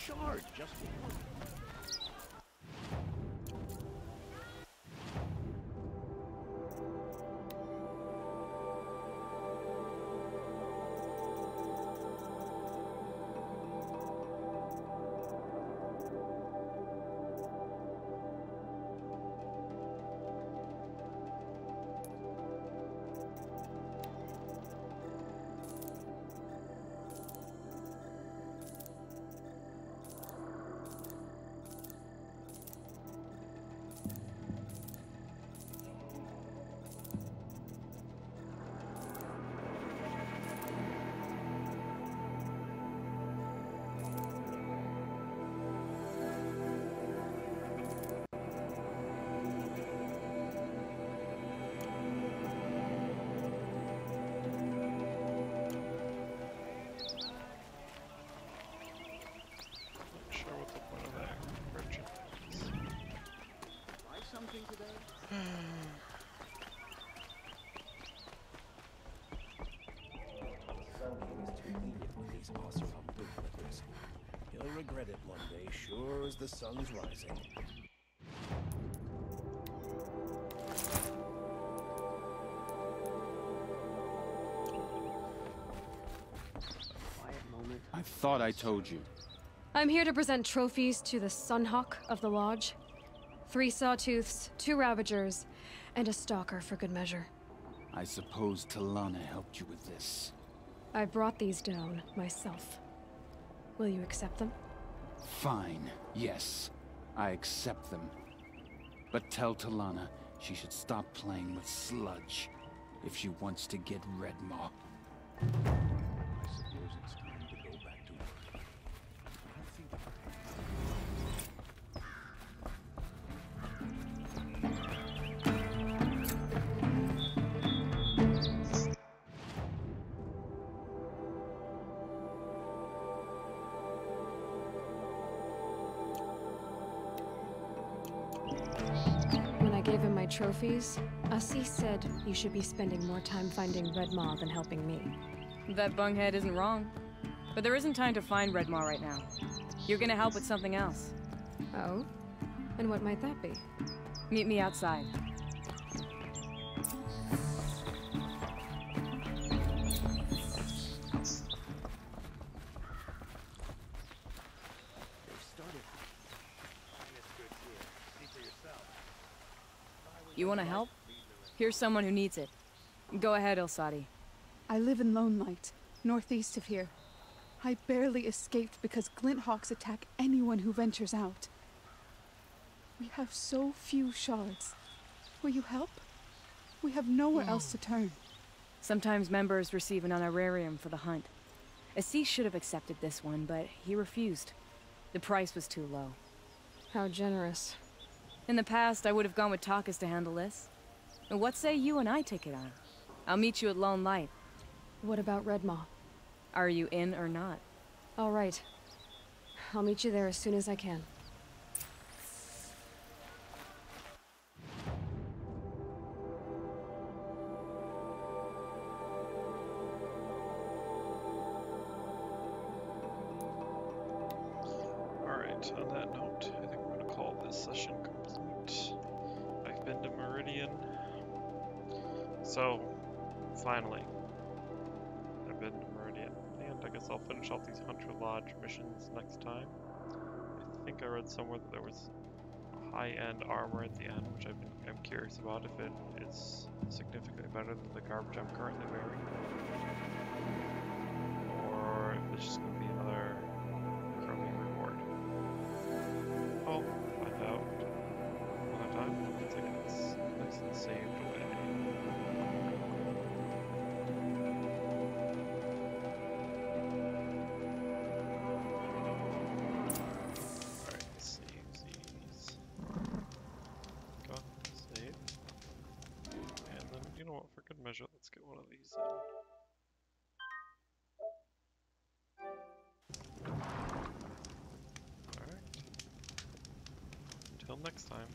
Speaker 18: He'll regret it one day, sure as the sun's rising.
Speaker 5: I thought I told you.
Speaker 1: I'm here to present trophies to the Sunhawk of the Lodge. 3 Sawtooths, 2 Ravagers, and a Stalker for good measure.
Speaker 5: I suppose Talana helped you with this.
Speaker 1: I brought these down myself. Will you accept them?
Speaker 5: Fine, yes. I accept them. But tell Talana she should stop playing with sludge if she wants to get Redmaw.
Speaker 18: I suppose it's time to go back to work. I think
Speaker 1: When I gave him my trophies, Asi said you should be spending more time finding Redmaw than helping me.
Speaker 11: That bunghead isn't wrong. But there isn't time to find Redmaw right now. You're gonna help with something else.
Speaker 1: Oh? And what might that be?
Speaker 11: Meet me outside. You wanna help? Here's someone who needs it. Go ahead, Ilsati.
Speaker 15: I live in Lone Light, northeast of here. I barely escaped because Glint Hawks attack anyone who ventures out. We have so few shards. Will you help? We have nowhere else to turn.
Speaker 11: Sometimes members receive an honorarium for the hunt. Assis should have accepted this one, but he refused. The price was too low.
Speaker 1: How generous.
Speaker 11: In the past, I would have gone with Takas to handle this. What say you and I take it on? I'll meet you at Lone Light.
Speaker 1: What about Redmaw?
Speaker 11: Are you in or not?
Speaker 1: All right. I'll meet you there as soon as I can.
Speaker 2: Alright, on that note, I think we're going to call this session complete. I've been to Meridian. So, finally, I've been to Meridian. And I guess I'll finish off these Hunter Lodge missions next time. I think I read somewhere that there was high-end armor at the end, which I'm curious about if it is significantly better than the garbage I'm currently wearing. Or if it's just going to be another crummy reward. I'll find out another time once I get this nice and saved away. Alright, let's save these. Go ahead and save. And then, you know what, for good measure, let's get one of these in. Alright. Until next time.